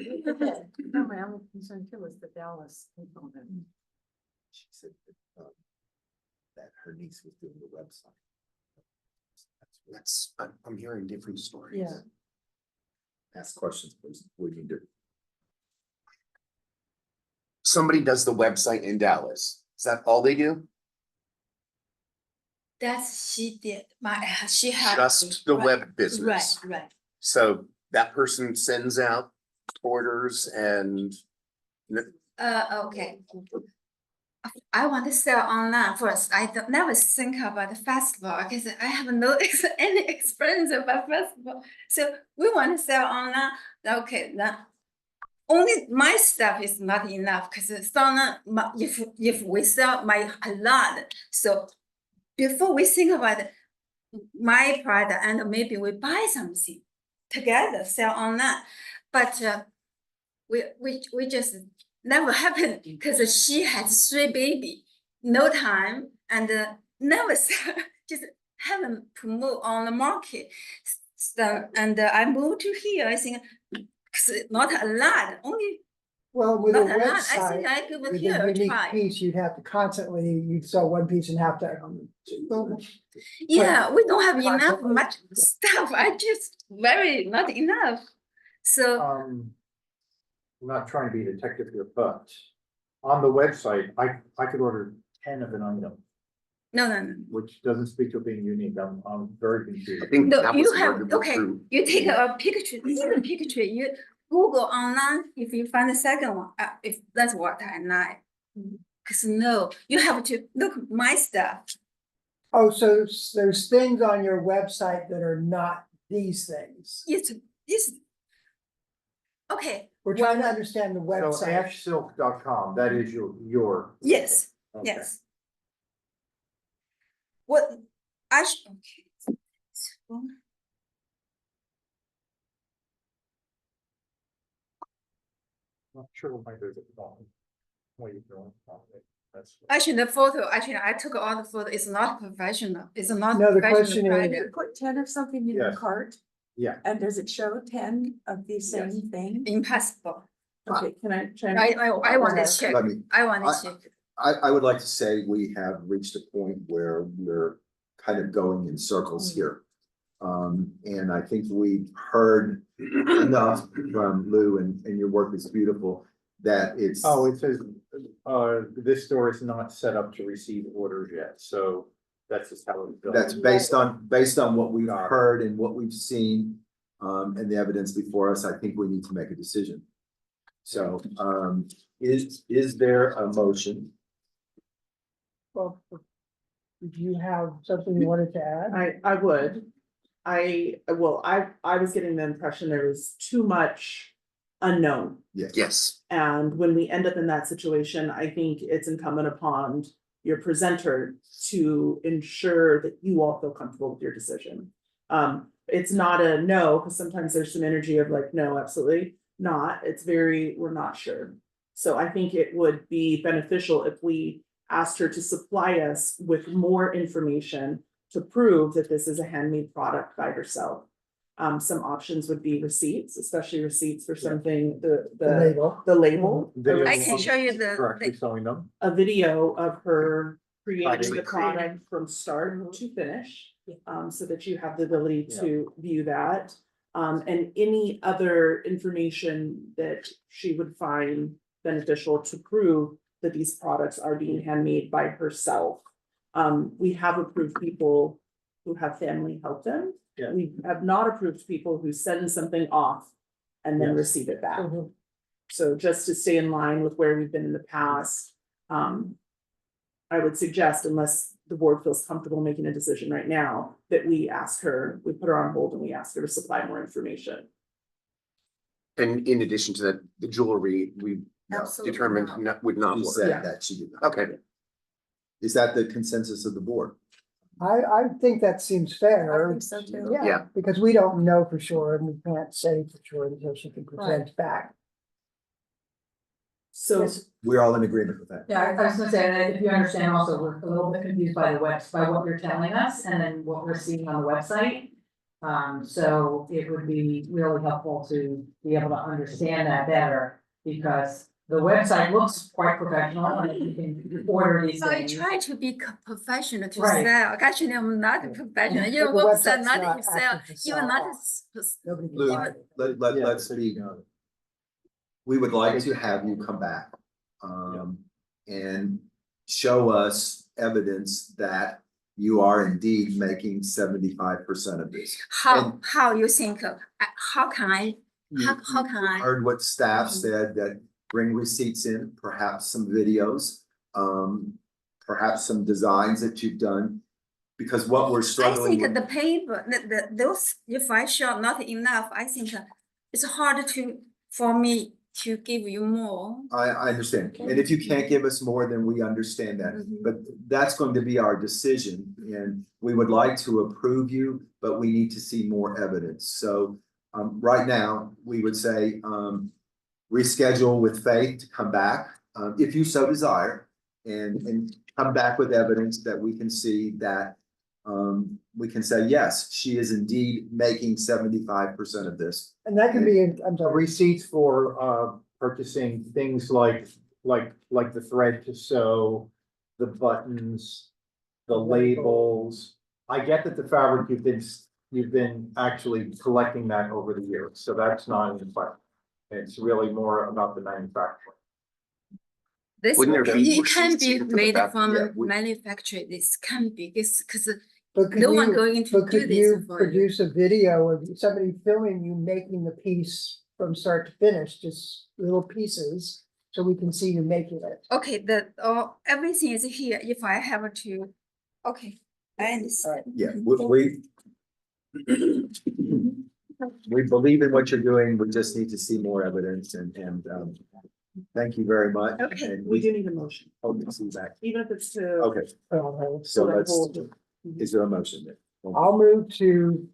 No, my only concern too is the Dallas component. She said that her niece was doing the website. I'm hearing different stories. Yeah. Ask questions, please. We can do. Somebody does the website in Dallas. Is that all they do? That's she did, she had. Just the Right, web business. Right, right. So that person sends out orders and Okay. I want to sell online first. I don't never think about the festival because I have no any experience about festival. So we want to sell online. Okay, now only my stuff is not enough because if we sell a lot, so before we think about my product and maybe we buy something together, sell online, but we just never happened because she had 3 baby, no time, and never sell, just haven't promote on the market. So, and I moved to here, I think, because not a lot, only Well, with a not a lot. I website, think I give it with here a a unique try. piece, you'd have to constantly, you'd sell one piece and have to. Yeah, we don't have enough Constantly. much stuff. I just very not enough. So I'm not trying to be a detective here, but on the website, I could order 10 of an item, no. which doesn't speak to it being unique. I'm very confused. I think No, that you was have, arguable okay, through. you take a picture, you Google online, if you find the second one, if that's what I like. Cause no, you have to look my stuff. Oh, so there's things on your website that are not these things. It's, okay, We're trying to understand the So website. ashsilk.com, that is your. yes, Okay. yes. What, okay. Not sure what there's a problem. What you're doing. That's. Actually, the photo, I took all the photo, it's not professional, it's not. No, the professional question is- product. You put 10 of something in your Yes. cart, Yeah. and does it show 10 of the same thing? Impossible. Okay, can I chime in? I want to check, Let me- I want to check. I would like to say we have reached a point where we're kind of going in circles here. And I think we've heard enough from Lou and your work is beautiful, that it's. Oh, it says, this store is not set up to receive orders yet, so that's just how it's built. That's based on what we've heard and what we've seen, and the evidence before us. I think we need to make a decision. So, is there a motion? Well, do you have something you wanted to add? I would. I was getting the impression there was too much unknown. Yes, And when we end up in that situation, I think it's incumbent upon your presenter to ensure that you all feel comfortable with your decision. It's not a no, because sometimes there's some energy of like, no, absolutely not. It's very, we're not sure. So I think it would be beneficial if we asked her to supply us with more information to prove that this is a handmade product by herself. Some options would be receipts, especially receipts for something, The label. the label. Video I can show you Correctly selling them. A video of her creating Actually the product from start to finish. So that you have the ability to view that. And any other information that she would find beneficial to prove that these products are being handmade by herself. We have approved people who have family help them. Yeah. We have not approved people who send something off and then Yes. receive it back. So just to stay in line with where we've been in the past, I would suggest, unless the board feels comfortable making a decision right now, that we put her on hold and we ask her to supply more information. and in addition to that, the jewelry, we Absolutely determined would not She work. said Yeah. that she did not. Okay, Is that the consensus of the board? I think that seems fair. I think so too. Yeah. Because we don't know for sure and we can't say for sure until she can present back. So We're all in agreement with that. Yeah, I was gonna say, that if you understand also, we're a little bit confused by by what you're telling us and then what we're seeing on the website. So it would be really helpful to be able to understand that better, because the website looks quite professional and you can order these I things. try to be professional to Right. sell. Actually, I'm not a professional. But Your the website website's not not in sell, active to even sell not. off. Nobody can Lou, buy it. let's be, we would like to have you come back. And show us evidence that you are indeed making 75% of this. How you think, how can I how can I? Heard what staff said, that bring receipts in, perhaps some videos, perhaps some designs that you've done. Because what we're I struggling think with. the paper, those, if I show not enough, I think it's hard for me to give you more. I understand, and if you can't give us more, then we understand that, Mhm. but that's going to be our decision, and we would like to approve you, but we need to see more evidence, so. Right now, we would say, reschedule with Faith to come back, if you so desire. And come back with evidence that we can see that, we can say, yes, she is indeed making 75% of this. And that can be, I'm sorry, Receipts for purchasing things like the thread to sew, the buttons, the labels. I get that the fabric you've been actually collecting that over the years, so that's not in the question. It's really more about the manufacturing. This, Wouldn't there be it can receipts be for the made fact- from yeah, we- manufacturer, this can be, because but could no one you, going to but do could this you for you. produce a video of somebody filming you making the piece from start to finish, just little pieces, so we can see you making it? Okay, everything is here, if I have to, okay, I understand. Yeah, we believe in what you're doing, we just need to see more evidence, and, thank you very much. Okay. And We do need a motion, hope to see you back. even if it's to. Okay, so let's, is there a motion there? I'll move to,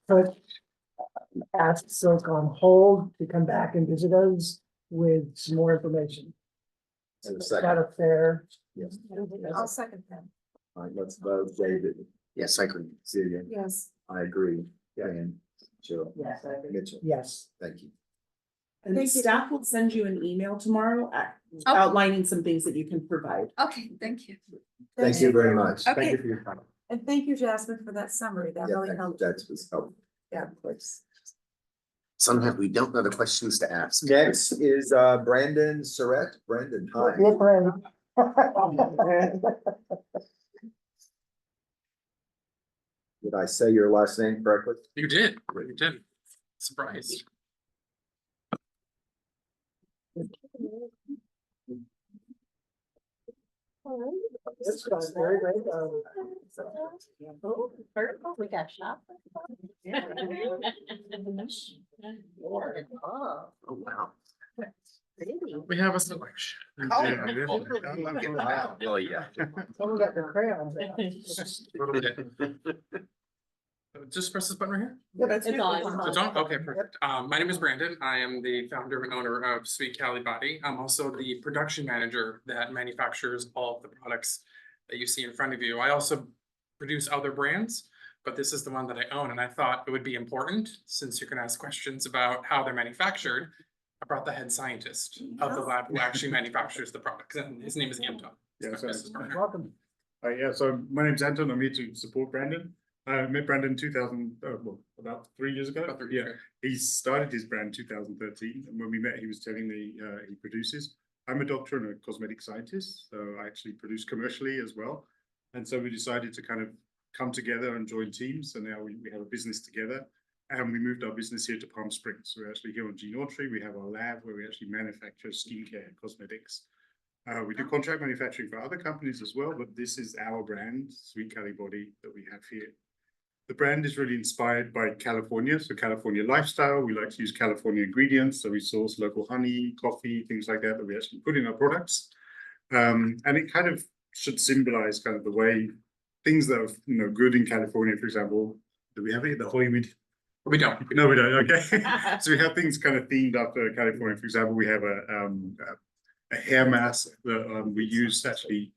put, ask Silk on hold to come back and visit us with some more information. And a Is second. that a fair? Yes. I'll second that. All right, let's vote. David, Yes, I agree. Celia, Yes. I agree. Dan, Jill, Yes, I agree. Mitchell, Yes. thank you. And Thank you. staff will send you an email tomorrow outlining some things that you can provide. Okay, thank you. Thank you very much. Okay. Thank you for your time. And thank you, Jasmine, for that summary. That Yeah, really thank you. helped. That was helpful. Yeah, of course. Sometimes we don't know the questions to ask. Next is Brandon Surratt. Brandon, hi. Look, Ray. Did I say your last name correctly? You did, surprised. This guy's very great. We got shot. Oh, wow. We have a selection. Wow. Oh, yeah. Someone got the crayons. Just press this button right here. Yeah, that's It's good. on. It's on? Okay, perfect. My name is Brandon. I am the founder and owner of Sweet Cali Body. I'm also the production manager that manufactures all of the products that you see in front of you. I also produce other brands, but this is the one that I own, and I thought it would be important, since you're gonna ask questions about how they're manufactured. I brought the head scientist of the lab who actually manufactures the products, and his name is Anton. Yeah, He's so- my business partner. Welcome. Yeah, so my name's Anton. I'm here to support Brandon. I met Brandon in 2000, well, about 3 years ago. About 3 years Yeah, ago. he started his brand in 2013, and when we met, he was telling me he produces. I'm a doctor and a cosmetic scientist, so I actually produce commercially as well. And so we decided to kind of come together and join teams, and now we have a business together. And we moved our business here to Palm Springs. So we're actually here on Gene Autry. We have our lab where we actually manufacture skincare and cosmetics. We do contract manufacturing for other companies as well, but this is our brand, Sweet Cali Body, that we have here. The brand is really inspired by California, so California lifestyle. We like to use California ingredients, so we source local honey, coffee, things like that we actually put in our products. And it kind of should symbolize kind of the way things that are good in California, for example. Do we have it? The Hollywood. We don't. No, we don't. Okay. So we have things kind of themed after California. For example, we have a hair mask that we use actually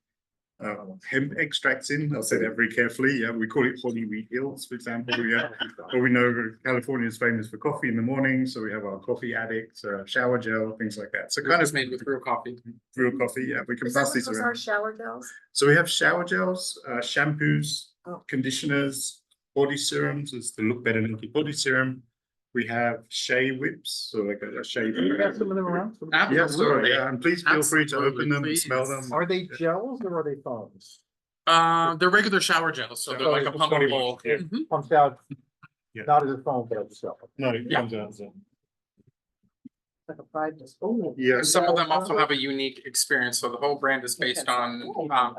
hemp extracts in. I'll say that very carefully. Yeah, we call it Hollywood Hills, for example. Yeah, but we know California is famous for coffee in the morning, so we have our coffee addict, shower gel, things like that. So kind of made with real coffee. Real coffee. Yeah, we can Is that pass what these those around. are, shower gels? So we have shower gels, shampoos, Oh. conditioners, body serums, is the Look Better Naked body serum. We have shea whips, so like a shea. You got some of them around? Yeah, sorry, Absolutely. and please feel free to Absolutely, open them and please. smell them. Are they gels or are they foams? They're regular shower gels, so they're like a pumpable. Yeah. Mhm. Pumps out, Yeah. not as a foam, but as a gel. No, it Yeah. comes out. So. Like a pride just, oh. Yeah. Some of them also have a unique experience, so the whole brand is based on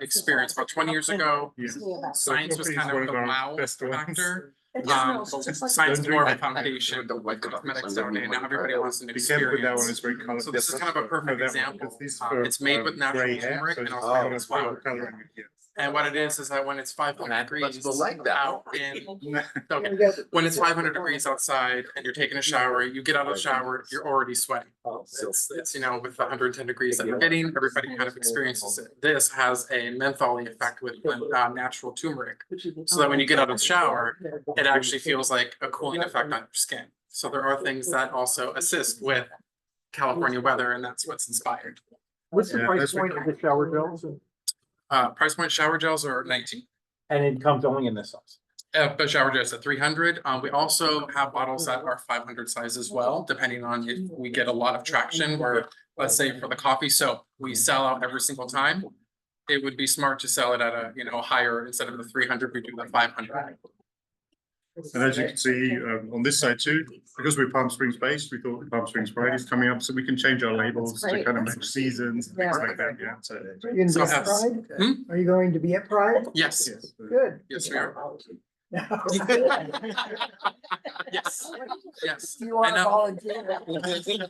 experience. About 20 years ago, science was kind of the wow factor. It But smells just like. science is more of a I foundation. don't like it. Cosmetics nowadays, now everybody wants an Be careful with that one, experience. it's very color. So this is kind of a perfect example. It's made with natural grey hair, turmeric so and it's also made with flour. coloring it, yeah. And what it is that when it's 500 degrees People like that. out in, okay, when it's 500 degrees outside and you're taking a shower, you get out of the shower, you're already sweating. It's, you know, with the 110 degrees that we're getting, everybody kind of experiences it. This has a mentholy effect with natural turmeric. So that when you get out of the shower, it actually feels like a cooling effect on your skin. So there are things that also assist with California weather, and that's what's inspired. What's the Yeah, price that's point of the shower gels? Price point shower gels are 19. And it comes only in this size. But shower gels at 300. We also have bottles that are 500 size as well, depending on if we get a lot of traction where, let's say for the coffee soap, we sell out every single time. It would be smart to sell it at a, you know, higher, instead of the 300, we do the 500. And as you can see on this side too, because we're Palm Springs based, we thought Palm Springs Pride is coming up, so we can change our labels to kind of match seasons and things like that. Yeah. So Are you going to be at Pride? Are you going to be at Pride? Yes. yes. Good. Yes, we are. Yes. Yes. Do you want And, to volunteer?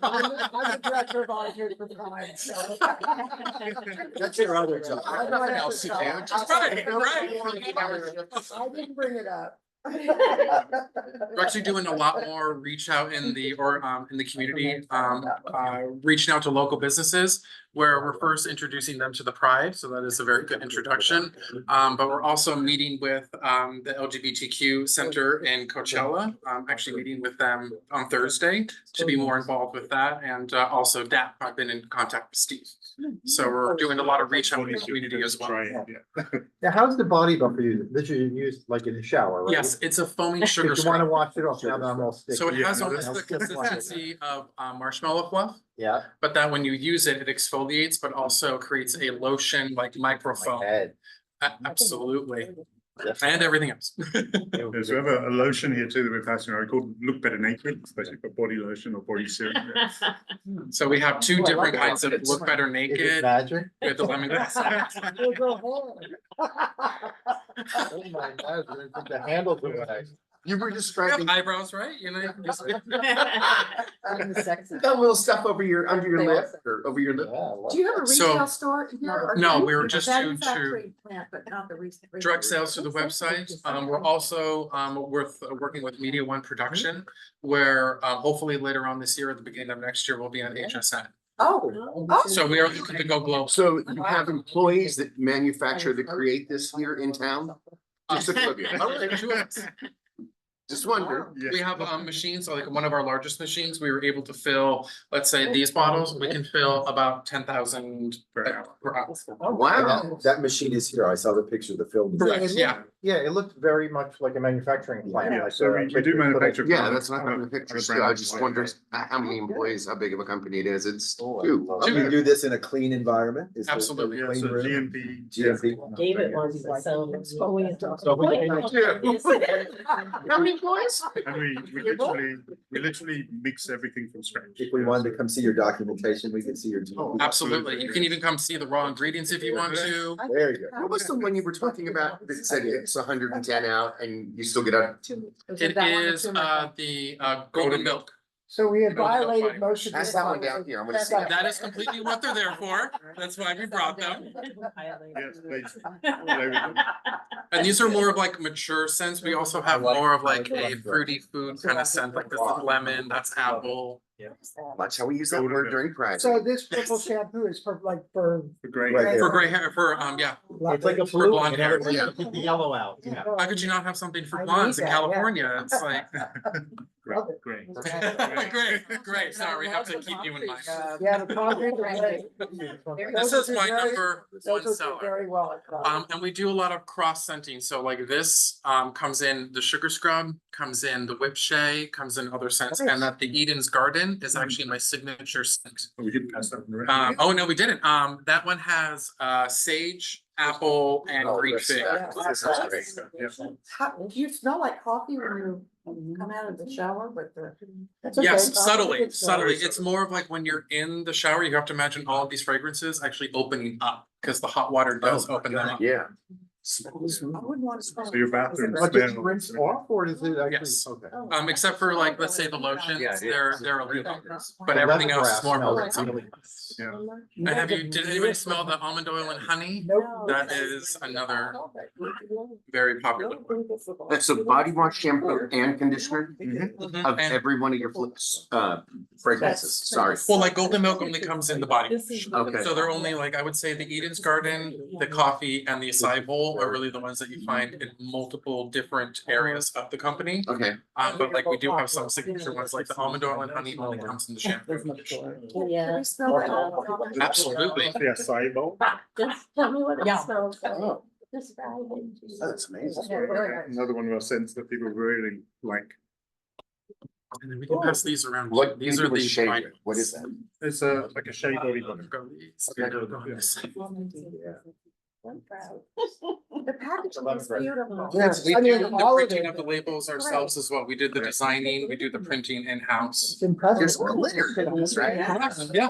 I'm the director of volunteers for Pride, so. That's your other job. I have nothing else to do. That's right, right. I didn't bring it up. We're actually doing a lot more reach out in the community, reaching out to local businesses where we're first introducing them to the Pride. So that is a very good introduction. But we're also meeting with the LGBTQ Center in Coachella. Actually meeting with them on Thursday to be more involved with that. And also DAP, I've been in contact with Steve. So we're doing a lot of reach out in the community as well. Try it, yeah. Now, how's the body buffer used? This is used like in the shower, right? Yes, it's a foaming sugar If you want to scrub. wash it off, now that I'm all sticky. So it has Yeah, almost the consistency of marshmallow fluff, Yeah. but that when you use it, it exfoliates, but also creates a lotion like microfoam. Head. Absolutely. And everything else. Yeah, so we have a lotion here too that we're passing around called Look Better Naked. It's basically for body lotion or body serum. So we have two Ooh, I different like kinds of that. Look Better Is it Naked magic? with the lemongrass. We'll go home. Oh my God, the handles are nice. You were You have describing eyebrows, right? You know, just. that little stuff over your, under your lip or over your lip. Do you have a So- retail store here? or No, do you- we were just due to manufacturing plant, but not the Direct sales to the website. We're also working with Media One Production, where hopefully later on this year, at the beginning of next year, we'll be on HSN. Oh. So we are looking to go global. So you have employees that manufacture, that create this here in town? Just a clue. All right. Just wonder. Yes. We have machines, so like one of our largest machines, we were able to fill, let's say these bottles, we can fill about 10,000 Per hour. per hour. Oh, wow. That machine is here. I saw the picture of the film. Correct, yeah. Yeah, it looked very much like a manufacturing plant. Yeah, like, so we do manufacture. Yeah, that's not on the a picture. brand I just like wonder that. how many employees, how big of a company it is. It's Oh, two. You do this in a clean environment? Is the Absolutely. Yeah, clean so room? GMP. GMP. David wants to sell. So we- How many employees? And we literally mix everything from scratch. If we wanted to come see your documentation, we could see your. GMP. Absolutely. You can even come see the raw ingredients if you want to. There you go. What was the one you were talking about that said it's 110 out and you still get out? It is the golden milk. So we have You don't have to fight. violated most of. Pass the that one down here. I'm gonna see That is completely what they're there for. That's why we brought them. Yes, please. And these are more of like mature scents. We also have more of like a fruity food kind of scent, like this is lemon, that's apple. That's how we use that word during Pride. So this purple shampoo is for like for. Great. Right there. For gray hair, for yeah. It's like a For blue, blonde and hair. everybody Yeah. keep the yellow out, yeah. How could you not have something for I need blondes in that, yeah. California? It's like. Great. Great, sorry, we have to keep you in mind. Yeah, the concrete. This is my number one seller. Very well. at Pride. And we do a lot of cross scenting. So like this comes in the sugar scrub, comes in the whip shea, comes in other scents, and that the Eden's Garden is actually my signature scent. Oh, we didn't pass that one around. Oh no, we didn't. That one has sage, apple, and Oh, green this- fig. This is great. Yeah. How, do you smell like coffee when you come out of the shower with the. That's okay. Yes, I'll subtly, get started. subtly. It's more of like when you're in the shower, you have to imagine all of these fragrances actually opening up because the hot water does Oh my open them God, up. yeah. I wouldn't want to smell. So your bathroom But just smell. rinse off, or does it actually? Yes. Okay. Except for like, let's say the lotions, Yeah, they're illegal, but The everything else is more. lemongrass smells appropriate. really nice. Yeah. And have you, did anybody smell the almond oil and honey? Nope. That is another very popular one. That's a body wash, shampoo and conditioner Mhm. of And- every one of your fragrances, sorry. Well, like Golden Milk only comes in the body wash. Okay. So they're only like, I would say the Eden's Garden, the coffee and the acai bowl are really the ones that you find in multiple different areas of the company. Okay, But like we do have some signature ones, like the almond oil and honey only comes in the shampoo. Yeah. Can we smell that? Absolutely. Yeah, acai bowl. Just tell me what it Yeah. smells like. Oh. Describe it. that's amazing. Another one of our scents that people really like. And then we can pass these around. What, These are the. shade, what is that? It's like a shea body butter. The packaging is beautiful. Yes, We I mean, do the all of printing it. of the labels ourselves as well. We did the designing, we do the printing in-house. It's impressive. There's glitter in this, right? Yeah.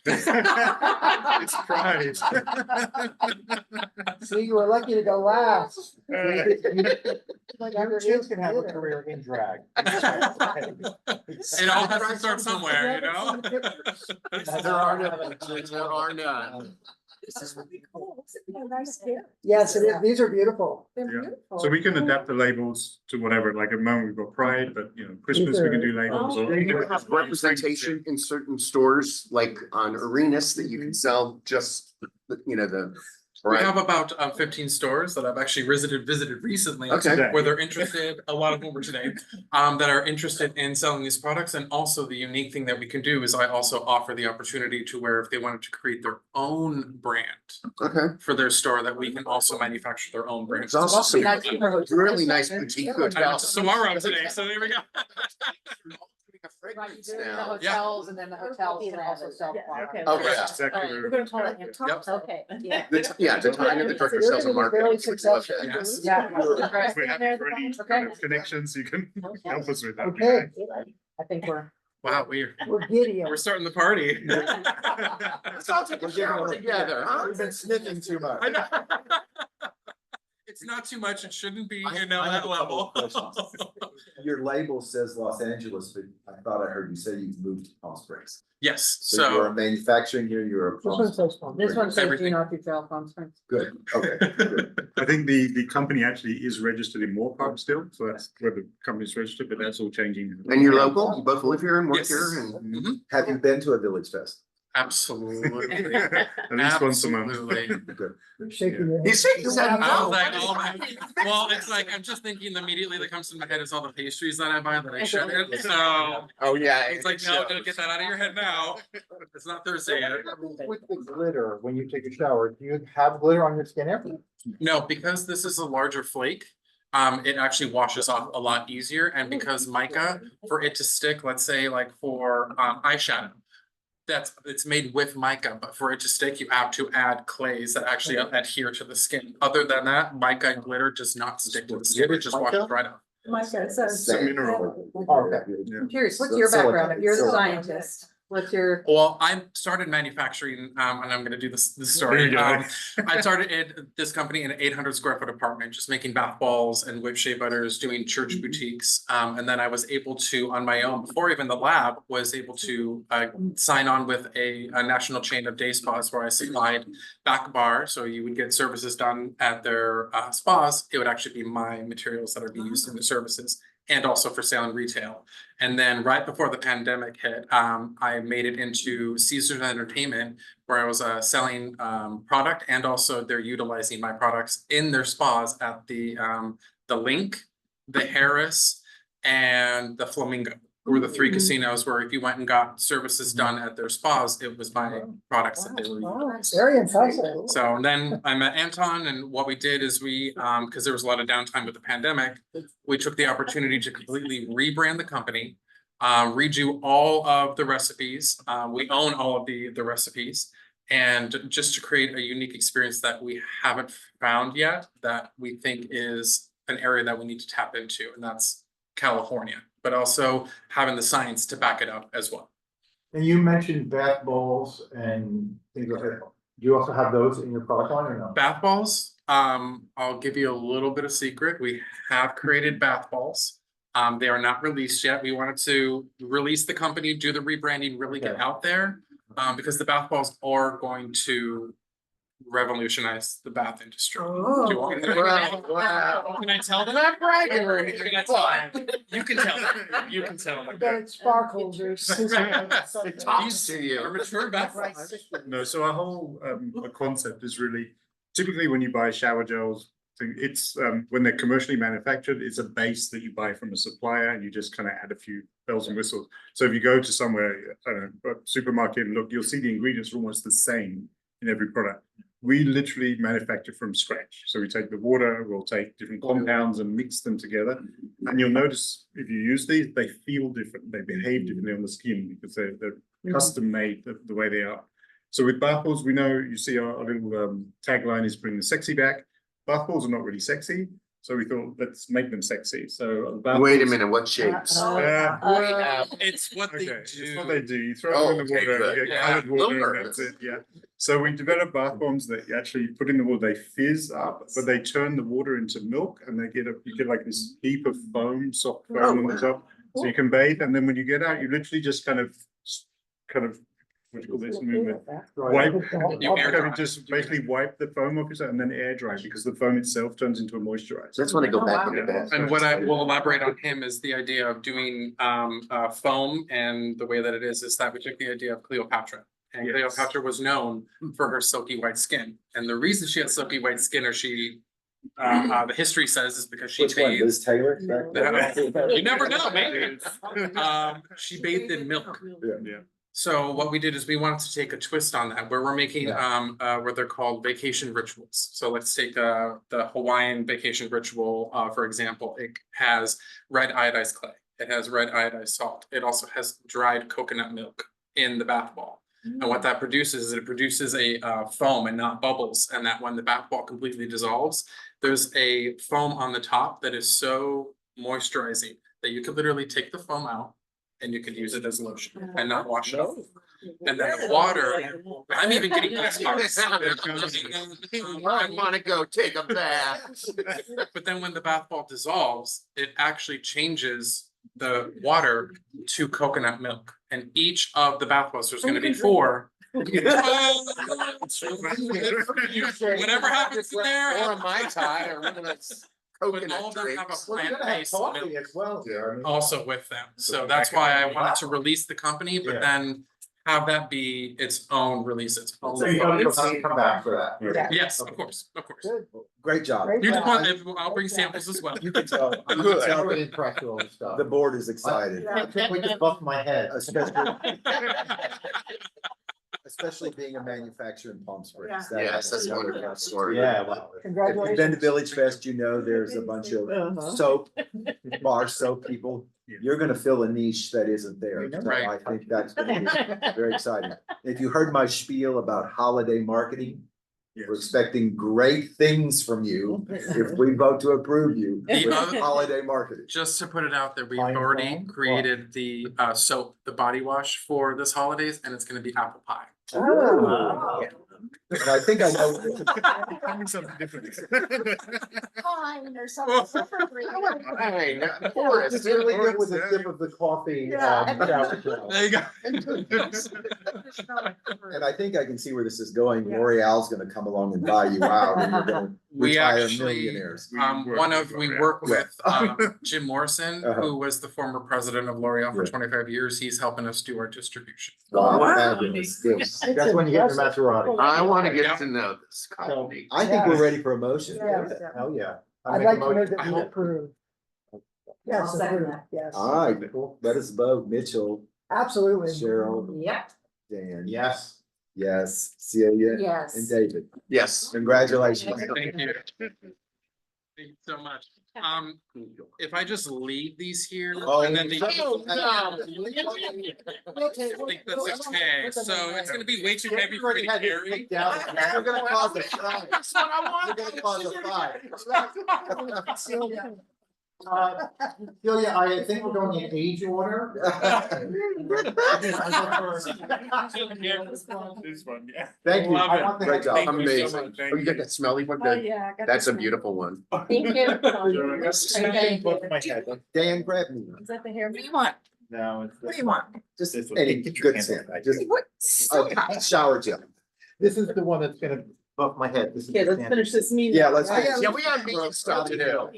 It's pride. See, you were lucky to go last. Your kids can have a career in drag. It all has to start somewhere, you know? There are none. This is really cool. They're nice here. Yes, it is. These are beautiful. They're Yeah. beautiful. So we can adapt the labels to whatever, like at the moment we've got pride, but you know, Christmas we can do labels. Do you have representation in certain stores, like on Arenas, that you can sell just, you know, the. We have about 15 stores that I've actually visited recently. Okay. Where they're interested, a lot of them were today, that are interested in selling these products. And also the unique thing that we can do is I also offer the opportunity to where if they wanted to create their own brand Okay. for their store, that we can also manufacture their own brand. It's also some really nice boutique I went to hotels. Saguaro today, so there we go. Right, you do it in the Now. hotels and then the hotels can also sell Yeah, products. okay. Okay. That's exactly All right, where- We're gonna call it Anton. Yep. Okay, yeah. Yeah, the time of the director They're sales and gonna be very marketing. successful. Yes. Yeah. We have already kind of connections, you can help us with that. Okay, I think we're. Wow, we're giddy. starting the party. Sounds like we're getting together, huh? We've been sniffing too much. I know. It's not too much. It shouldn't be, you know, I have that a couple level. of questions. Your label says Los Angeles, but I thought I heard you say you've moved to Palm Springs. Yes, So you're so. manufacturing here, you're a. This one says Palm This one says Everything. Gene Autry Trail Palm Springs. Good, okay, good. I think the company actually is registered in Moore Park still, so that's where the company's registered, but that's all changing. And you're local, you both live here and work Yes. here and. Mhm. Have you been to a Villagefest? Absolutely. At least once a month. Absolutely. Good. Shaking your head. He's shaking his head. I was no. like, oh my, well, it's like, I'm just thinking immediately that comes to my head is all the pastries that I buy that I shouldn't, so. Oh, yeah. It's like, no, don't get that out of your head now. It's not Thursday yet. With the glitter, when you take a shower, do you have glitter on your skin ever? No, because this is a larger flake, it actually washes off a lot easier, and because mica, for it to stick, let's say like for eyeshadow. It's made with mica, but for it to stick, you have to add clays that actually adhere to the skin. Other than that, mica and glitter does not stick to the skin, it just washes right off. Micah, it says. It's a mineral. Okay. I'm curious, what's your background? If you're the scientist, what's your? Well, I started manufacturing, and I'm gonna do this There story. you go. I started this company in an 800 square foot apartment, just making bath balls and whip shea butters, doing church boutiques. And then I was able to, on my own, before even the lab, was able to sign on with a national chain of day spas where I supplied back bar. So you would get services done at their spas. It would actually be my materials that are being used in the services. And also for sale and retail. And then right before the pandemic hit, I made it into Caesar's Entertainment, where I was selling product, and also they're utilizing my products in their spas at the Link, the Harris, and the Flamingo. Were the three casinos where if you went and got services done at their spas, it was my products that they were utilizing. Very impressive. So then I met Anton, and what we did is we, because there was a lot of downtime with the pandemic, we took the opportunity to completely rebrand the company, redo all of the recipes. We own all of the recipes, and just to create a unique experience that we haven't found yet, that we think is an area that we need to tap into, and that's California, but also having the science to back it up as well. And you mentioned bath balls and things like that. Do you also have those in your product line or no? Bath balls, I'll give you a little bit of secret. We have created bath balls. They are not released yet. We wanted to release the company, do the rebranding, really get out there. Because the bath balls are going to revolutionize the bath industry. Oh. Do you want me to- Wow. Can I tell them? Not bragging or anything. Can I tell them? You can tell them. You can tell them. Then it sparkles or. It talks to you. Our mature bath balls. No, so our whole concept is really, typically when you buy shower gels, it's when they're commercially manufactured, it's a base that you buy from a supplier and you just kind of add a few bells and whistles. So if you go to somewhere, I don't know, a supermarket and look, you'll see the ingredients are almost the same in every product. We literally manufacture from scratch. So we take the water, we'll take different compounds and mix them together. And you'll notice if you use these, they feel different. They behave differently on the skin because they're custom made the way they are. So with bath balls, we know you see our little tagline is bring the sexy back. Bath balls are not really sexy. So we thought, let's make them sexy. So Wait a minute, what shapes? It's what they Okay, do. it's what they do. You throw them in the okay, water, good. you get Yeah. colored water, Lumber. and that's it. Yeah. So we developed bath bombs that you actually put in the water. They fizz up, but they turn the water into milk, and you get like this heap of foam, soft foam on the top. So you can bathe, and then when you get out, you literally just kind of what do you call this movement? Wipe. You air dry. Just basically wipe the foam off yourself and then air dry because the foam itself turns into a moisturizer. That's when I go back in the bath. And what I will elaborate on him is the idea of doing foam, and the way that it is that we took the idea of Cleopatra. And Yes. Cleopatra was known for her silky white skin. And the reason she had silky white skin, or the history says, is because she Which one, bathed. Liz Taylor? You never know, maybe. She bathed in milk. Yeah. So what we did is we wanted to take a twist on that, where we're making what they're called vacation rituals. So let's take the Hawaiian vacation ritual, for example. It has red iodized clay. It has red iodized salt. It also has dried coconut milk in the bath ball. And what that produces is it produces a foam and not bubbles. And that when the bath ball completely dissolves, there's a foam on the top that is so moisturizing that you could literally take the foam out and you could use it as lotion and not wash it off. And then the water, I'm even getting goosebumps. I wanna go take a bath. But then when the bath ball dissolves, it actually changes the water to coconut milk. And each of the bath balls, there's gonna be 4. Whatever happens in there. Or a Mai Tai or one of those But all coconut of them have drinks. a plant-based milk as well, Jeremy. also with them. So that's why I wanted to release the company, but Yeah. then have that be its own release, its own. So you come back for that. Yes, of course, of course. Great job. Great You job. can, I'll bring samples as well. You can tell, you can Good. tell Really that impressed with all this stuff. the board is excited, I think we just buffed my head. especially being a manufacturer in Palm Springs. Yeah. Yes, that's a wonderful story. Yeah, well. If you've been to Congratulations. Villagefest, you know there's a bunch of soap, bar soap people. You're gonna fill a niche that isn't there. So Right. I think that's gonna be very exciting. If you heard my spiel about holiday marketing, we're expecting great things from you if we vote to approve you The with other- holiday marketing. Just to put it out there, we've Fine already foam? created the soap, the body wash for this holidays, and it's gonna be apple pie. Oh. And I think I know. Having something different. Fine or something. Hey, Forrest, It's really good with the tip of the coffee. Yeah. shower gel. There you go. And I think I can see where this is going. L'Oreal's gonna come along and buy you out and you're gonna We retire actually, millionaires. We work with Jim Morrison, Uh-huh. who was the former president of L'Oreal for Yeah. 25 years. He's helping us do our distribution. Wow, Wow. fabulous. Yes. That's when you get your Maserati. I wanna Yeah. get to know this company. I think we're ready for a motion. Yeah. Hell, yeah. I I'd make a like to move motion. that I we hope- approve. I'll Yes, second approve, that. yes, All right, let us vote. Mitchell, absolutely. Cheryl, Yep. Dan. Yes. Yes, Celia. And Yes. David. Yes. Congratulations. Thank you. Thank you so much. If I just leave these here Oh, and then the. no, I think that's okay. So it's gonna be way too heavy for me to carry. You're gonna cause a fight. That's what I You're want. gonna cause a fight. Celia, I think we're going in age order. This one, yeah. Thank you. Love I it. want the Great job. Thank you so Amazing. much. Thank Oh, you got you. that smelly one? Oh, Good. yeah. I got That's a this one. beautiful one. Thank you. Something above my head. Dan, grab me. Is that the hair? What do you want? No, it's. What do you want? Just This one. any Get your good hand scent. up. Just What? So hot. shower gel. This is the one that's gonna buff my head. This is Okay, the let's standard. finish this meeting. Yeah, let's- Yeah, we got meeting stuff to do.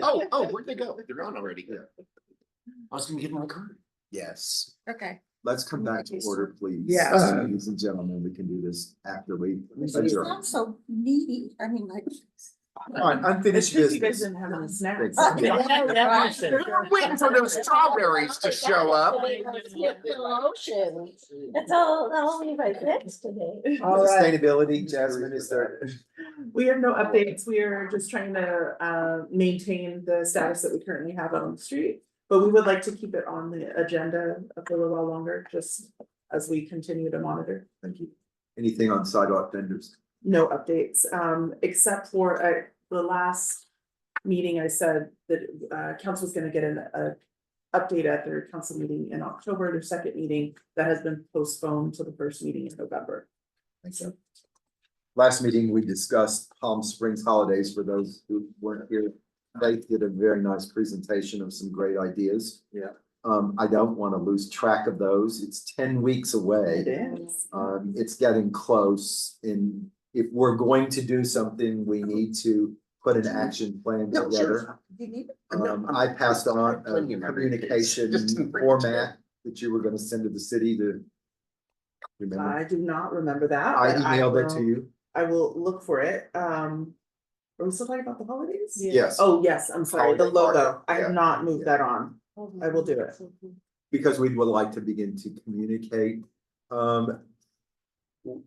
Oh, where'd they go? They're gone already. I was gonna give them a card. Yes. Okay. Let's come back to order, please. Yes. Ladies and gentlemen, we can do this after we It's adjourn. not so needy. I mean, like. On unfinished It's just you guys business. didn't have any snacks. We were waiting for those strawberries to show up. That's all anybody gets today. All right. Sustainability, Jasmine, is there? We have no updates. We are just trying to maintain the status that we currently have out on the street. But we would like to keep it on the agenda for a little while longer, just as we continue to monitor. Thank you. Anything on sidewalk vendors? No updates, except for the last meeting, I said that council's gonna get a update at their council meeting in October, their second meeting that has been postponed to the first meeting in November. Thank you. Last meeting, we discussed Palm Springs holidays. For those who weren't here, they did a very nice presentation of some great ideas. Yeah. I don't want to lose track of those. It's 10 weeks away. It is. It's getting close, and if we're going to do something, we need to put an action plan No, together. sure. Do you need it? I passed on a Plenty of memory. communication Just didn't bring it to format that you were gonna send to the city to. Remember, I do not remember that. I but emailed it will- to you. I will look for it. Are we still talking about the holidays? Yes. Oh, yes, I'm sorry, the Holiday logo. market, I have yeah. not moved that on. I will do it. Because we would like to begin to communicate.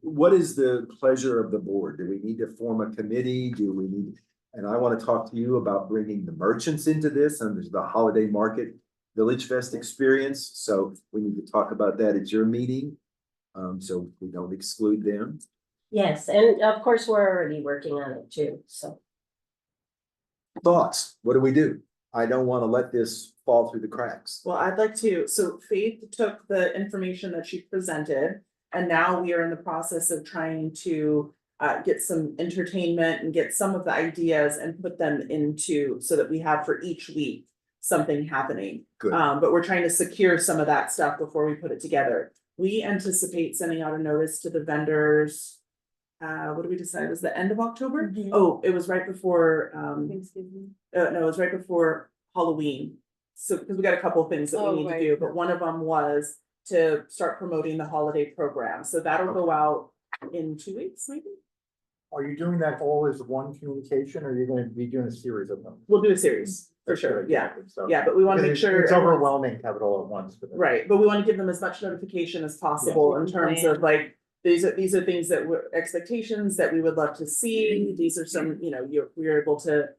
What is the pleasure of the board? Do we need to form a committee? Do we need? And I want to talk to you about bringing the merchants into this, and there's the holiday market Villagefest experience. So we need to talk about that at your meeting. So we don't exclude them. Yes, and of course, we're already working on it too, so. Thoughts? What do we do? I don't want to let this fall through the cracks. Well, I'd like to, so Faith took the information that she presented, and now we are in the process of trying to get some entertainment and get some of the ideas and put them into, so that we have for each week something happening. Good. But we're trying to secure some of that stuff before we put it together. We anticipate sending out a notice to the vendors. What did we decide? It was the end of October? Mhm. Oh, it was right before, Thanksgiving. no, it was right before Halloween. So, because we got a couple of things that Oh, we need to right. do, but one of them was to start promoting the holiday program. So that'll go out in 2 weeks, maybe? Are you doing that all as one communication, or are you gonna be doing a series of them? We'll do a series, for That's sure, good, yeah. so- Yeah, but we want to make Because sure. It's everyone's- overwhelming to have it all at once. but- Right, but we want to give them as much notification as possible in terms of like, these are things that were expectations that we would love to see. These are some, we're able to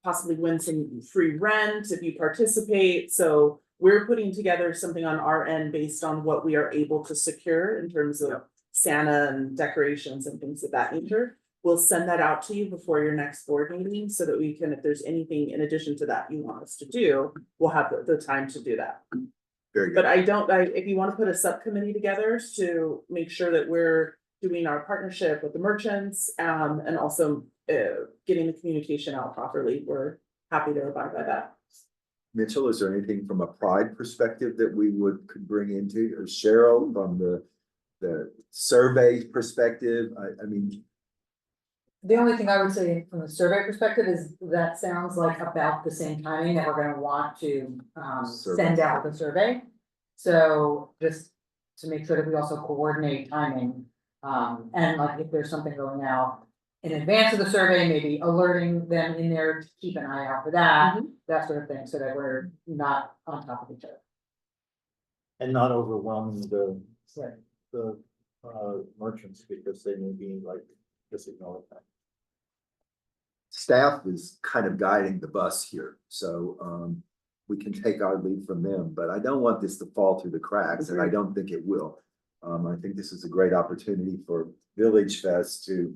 possibly win some free rent if you participate. So we're putting together something on our end based on what we are able to secure in terms of Santa and decorations and things of that nature. We'll send that out to you before your next board meeting so that we can, if there's anything in addition to that you want us to do, we'll have the time to do that. Very good. But if you want to put a subcommittee together to make sure that we're doing our partnership with the merchants, and also getting the communication out properly, we're happy to abide by that. Mitchell, is there anything from a pride perspective that we could bring into, or Cheryl from the survey perspective? I mean, The only thing I would say from the survey perspective is that sounds like about the same timing that we're gonna want to send out the survey. So just to make sure that we also coordinate timing, and like if there's something going out in advance of the survey, maybe alerting them in there to keep an eye out for that, that sort of thing, so that we're not on top of each other. And not overwhelming the Right. merchants, because they may be like, just ignore that. staff is kind of guiding the bus here, so we can take our lead from them, but I don't want this to fall through the cracks, and I don't think it will. I think this is a great opportunity for Villagefest to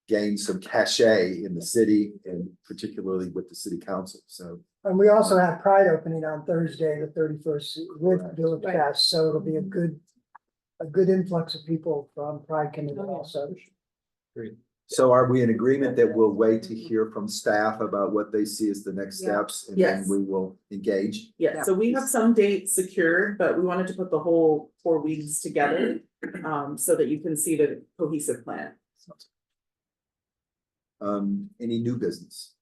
gain some cachet in the city, and particularly with the city council, so And we also have Pride opening on Thursday, the 31st with Village Right. Fest, so it'll be a good influx of people from Pride coming in Oh, yeah. also. So are we in agreement that we'll wait to hear from staff about what they see as the next Yeah. steps? And then Yes. we will engage? Yeah, so we have some dates secured, but we wanted to put the whole 4 weeks together, so that you can see the cohesive plan. Any new business?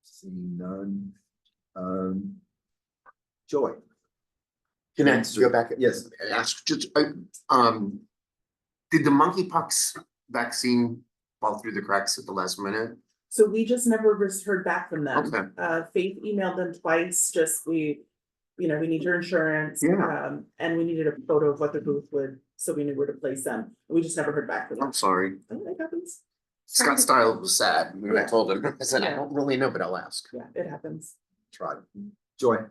Seeing none. Joy. Can I go back? Yes. And ask, just, did the monkeypox vaccine fall through the cracks at the last minute? So we just never heard back from them. Okay. Faith emailed them twice, just we need your insurance. Yeah. And we needed a photo of what the booth would, so we knew where to place them. We just never heard back from them. I'm sorry. Oh, that happens. Scott Style was sad when I Yeah. told him. I said, I Yeah. don't really know, but I'll ask. Yeah, it happens. Try. Joy.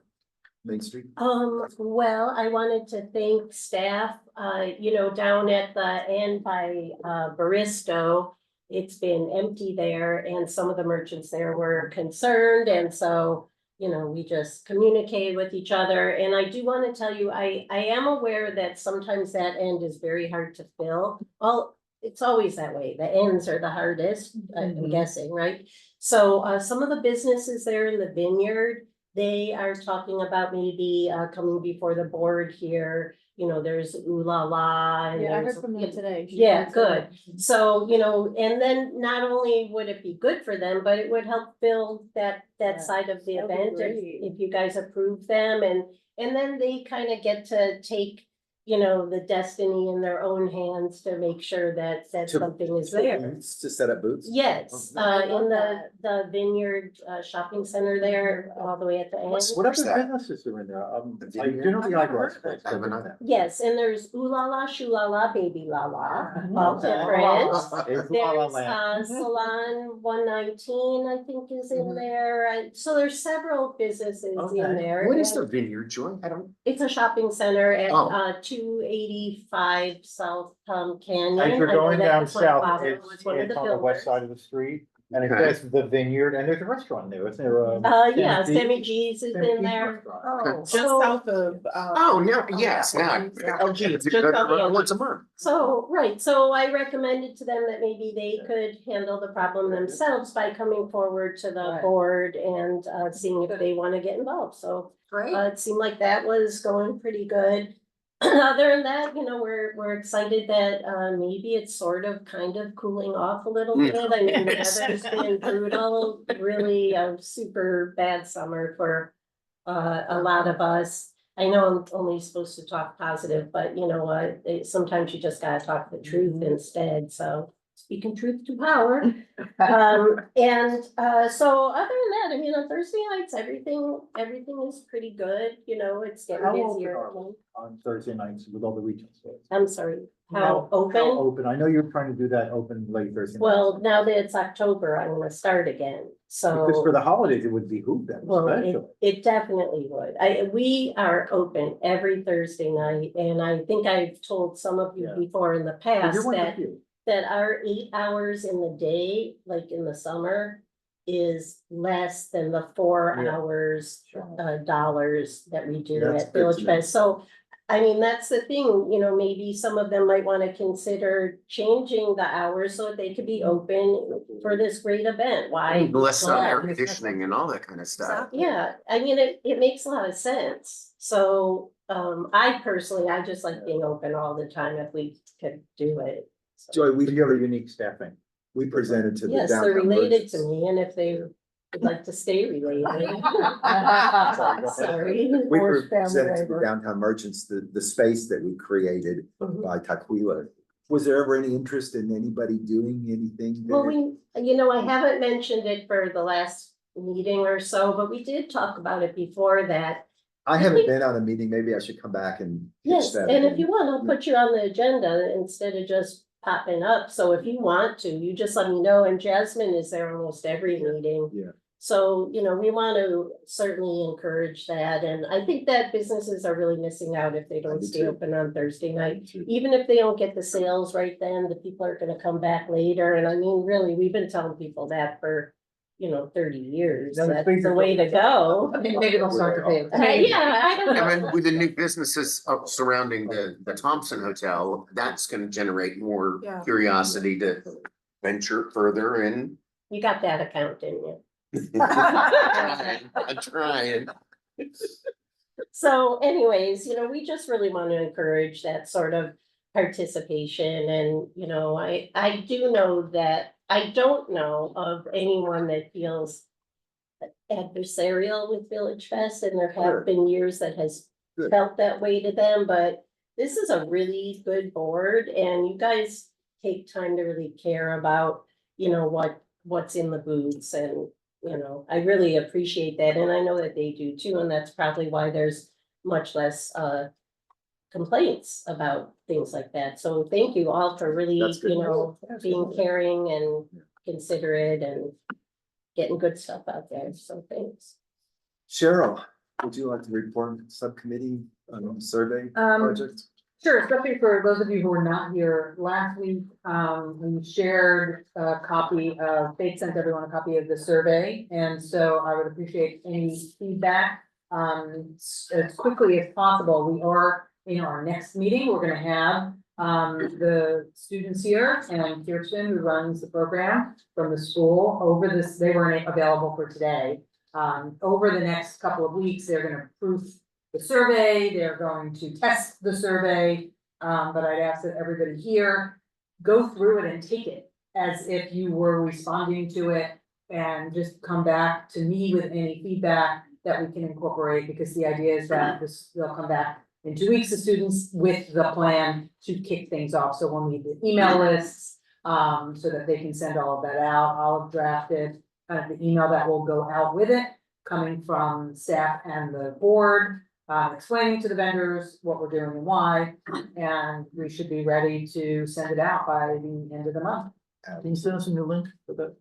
Main Street. Well, I wanted to thank staff, down at the end by Baristo. It's been empty there and some of the merchants there were concerned, and so, we just communicate with each other. And I do want to tell you, I am aware that sometimes that end is very hard to fill. Well, it's always that way. The ends are the hardest, I'm guessing, right? So some of the businesses there in the vineyard, they are talking about maybe coming before the board here. There's Ooh La La. And Yeah, I there's- heard from them today. She Yeah, said good. that. So, and then not only would it be good for them, but it would help build that Yeah, side of the that'd be event great. if you guys approve them, and then they kind of get to take, the destiny in their own hands to make sure that something is there. Booths, to set up booths? Yes, I in love the that. Vineyard shopping center there, all the way at the end. What other businesses are in there? I generally like rice place. I haven't either. Yes, and there's Ooh La La, Shoo La La, Baby La La, all Okay. different. It's La La There's Land. Salon 119, I think is in there, so there's several businesses in Okay. there. What is and the vineyard, Joy? I don't. It's a shopping center at Oh. 285 South Canyon. As you're I know going that down was my south, father, it's was one of the on the west builders. side of the street, and it Okay. says the Vineyard, and there's a restaurant there, isn't there? Yeah, Sammy G's is in there. Oh, just So- south of. Oh, no, yes, now. Oh, geez, just south of Once a month. So, right, so I recommended to them that maybe they could handle the problem themselves by coming forward to the Right. board and seeing if they want to get involved, so. Great. It seemed like that was going pretty good. Other than that, we're excited that maybe it's sort of kind of cooling off a little bit. I mean, the weather's been brutal, really a super bad summer for a lot of us. I know I'm only supposed to talk positive, but you know what, sometimes you just gotta talk the truth instead, so speaking truth to power. So other than that, I mean, on Thursday nights, everything is pretty good, it's getting How open busier. are we on Thursday nights with all the retail stores? I'm sorry, how How open? open, I know you're trying to do that open late Thursday. nights. Well, now that it's October, I wanna start again, so. Because for the holidays, it would behoove them Well, especially. it definitely would. We are open every Thursday night, and I think I've told some of you Yeah. before in the But past you're one of the that, few. that our 8 hours in the day, like in the summer, is less than the 4 Yeah. hours, Sure. dollars that we do That's at good to Village know. Fest. So, I mean, that's the thing, maybe some of them might wanna consider changing the hours so that they could be open for this great event. Why? Less not? air conditioning and all that kind of stuff. Yeah, I mean, it makes a lot of sense. So, I personally, I just like being open all the time if we could do it. So- Joy, We have a unique staffing. we presented to the Yes, they're downtown related to merchants. me, and if they would like to stay related. Sorry. We Forced family presented to the labor. downtown merchants the space that we created Mhm. by Taquila. Was there ever any interest in anybody doing anything? Well, there? I haven't mentioned it for the last meeting or so, but we did talk about it before that. I haven't been on a meeting. Maybe I should come back and. pitch Yes, that and if again. you want, I'll put you on the agenda instead of just popping up, so if you want to, you just let me know, and Jasmine is there almost every meeting. Yeah. So, we want to certainly encourage that, and I think that businesses are really missing out if they don't do stay too. open on Thursday night. Me too. Even if they don't get the sales right then, the people are gonna come back later, and I mean, really, we've been telling people that for, 30 years, Another that's finger the way to go. Maybe they'll start to pay. Yeah, I don't And then know. with the new businesses surrounding the Thompson Hotel, that's gonna generate more Yeah. curiosity to venture further in. You got that account, didn't you? I'm trying. So anyways, we just really want to encourage that sort of participation and, I do know that I don't know of anyone that feels adversarial with Village Fest, and there Sure. have been years that has Good. felt that way to them, but this is a really good board and you guys take time to really care about, what's in the booths and, I really appreciate that. And I know that they do too, and that's probably why there's much less complaints about things like that. So thank you all for really, That's good. being caring and considerate and getting good stuff out there. So thanks. Cheryl, would you like to report subcommittee survey Um, project? Sure, especially for those of you who were not here last week, we shared a copy of, Faith sent everyone a copy of the survey, and so I would appreciate any feedback. As quickly as possible, we are in our next meeting, we're gonna have the students here and Kirsten, who runs the program from the school over this, they weren't available for today. Over the next couple of weeks, they're gonna proof the survey, they're going to test the survey. But I'd ask that everybody here go through it and take it as if you were responding to it. And just come back to me with any feedback that we can incorporate, because the idea is that they'll come back in 2 weeks, the students with the plan to kick things off. So we'll need the email lists, so that they can send all of that out. I'll have drafted the email that will go out with it, coming from staff and the board. Explaining to the vendors what we're doing and why, and we should be ready to send it out by the end of the month. Can you send us a new link for that?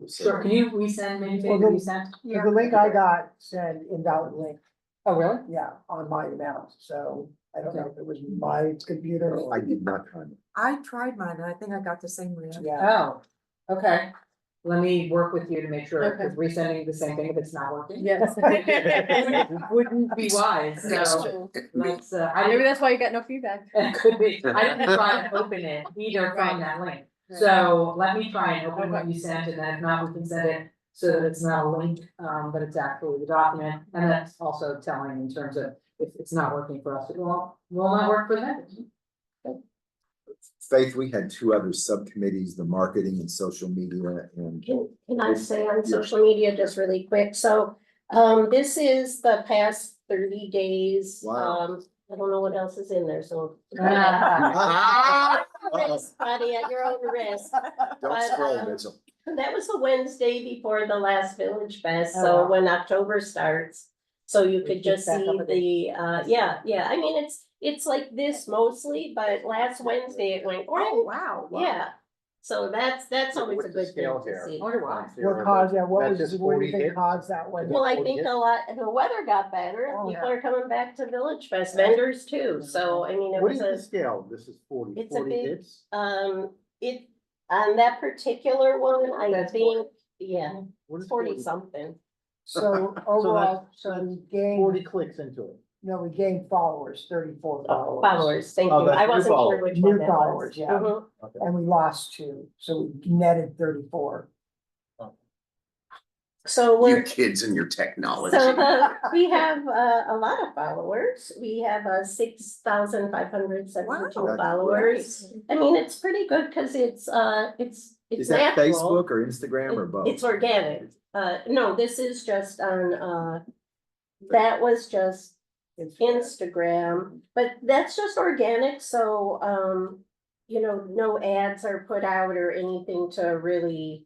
Sure, can you resend, maybe Well, you sent? The link I got said invalid link, Oh, really? yeah, on my email, so I don't know if it was my computer or. I did not find it. I tried mine, and I think I got the same reaction. Yeah, Oh, okay. Let me work with you to make sure, because resending the same thing if it's not working. Yes. Wouldn't be wise, so let's, I Maybe didn't, that's why you got no feedback. it could be, I didn't try and open it either from that link. So let me try and open what you sent, and then if not, we can send it so that it's not a link, but it's actually the document. And that's also telling in terms of if it's not working for us, it will not work for them. Faith, we had two other subcommittees, the marketing and social media and. Can I say on social media just really quick? So, this is the past 30 days. Wow. I don't know what else is in there, so. Buddy, at your own risk. Don't scroll, Mitchell. That was the Wednesday before the last Village Fest, Oh, so wow. when October starts. So you could just back see up again. yeah, I mean, it's like this mostly, but last Wednesday it went, Oh, wow. yeah. So that's always a good thing to see. What caused that, what That's was, just what do you 40 think hits? caused that one? Well, I think the weather got better, and Oh, people are coming back to Village Fest, vendors too, so I mean, it What was is the scale? This is 40 it's a 40 big- hits? it, on that particular one, I That's think, yeah, What is 40 something. So overall, so we gained, 40 clicks into it. no, we gained followers, 34 followers. Followers, thank Oh, you, that's I new wasn't sure followers. which New one that was. followers, yeah. Mhm. And we lost 2, so we netted 34. So You we're, kids and your technology. so we have a lot of followers, we have 6,572 Wow. followers. I mean, it's pretty good, cause it's Is that natural. Facebook or Instagram or both? It's organic, no, this is just on, that was just Instagram, but that's just organic, so, no ads are put out or anything to really,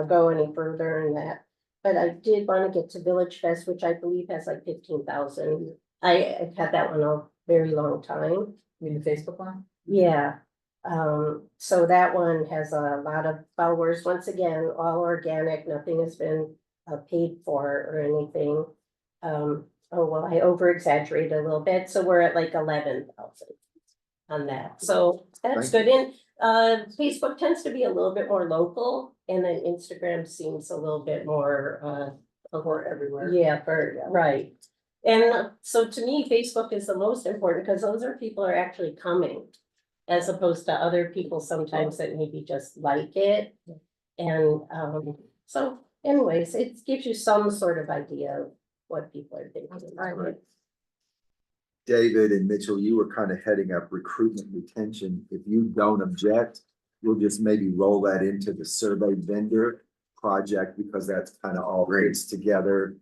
go any further in that. But I did wanna get to Village Fest, which I believe has like 15,000. I've had that one a very long time. You mean the Facebook one? Yeah, so that one has a lot of followers, once again, all organic, nothing has been paid for or anything. Oh, well, I over exaggerated a little bit, so we're at like 11,000 on that, so that's Thank good. And Facebook tends to be a little bit more local, And then Instagram seems a little bit more, Or everywhere. yeah, right. And so to me, Facebook is the most important because those are people are actually coming. As opposed to other people sometimes that maybe just like it. And so anyways, it gives you some sort of idea of what people are thinking. about it. David and Mitchell, you were kind of heading up recruitment retention. If you don't object, we'll just maybe roll that into the survey vendor project because that's kind of all fits together.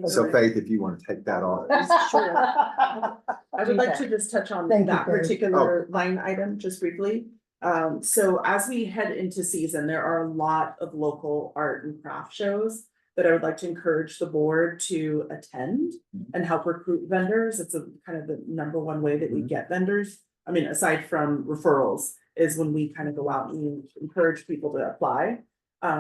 So Faith, if you want to take that off. Sure. I would like to just touch on Thank you, that Karen. particular line item just briefly. So as we head into season, there are a lot of local art and craft shows that I would like to encourage the board to attend and help recruit vendors. It's a kind of the number one way that we get vendors. I mean, aside from referrals, is when we kind of go out and encourage people to apply.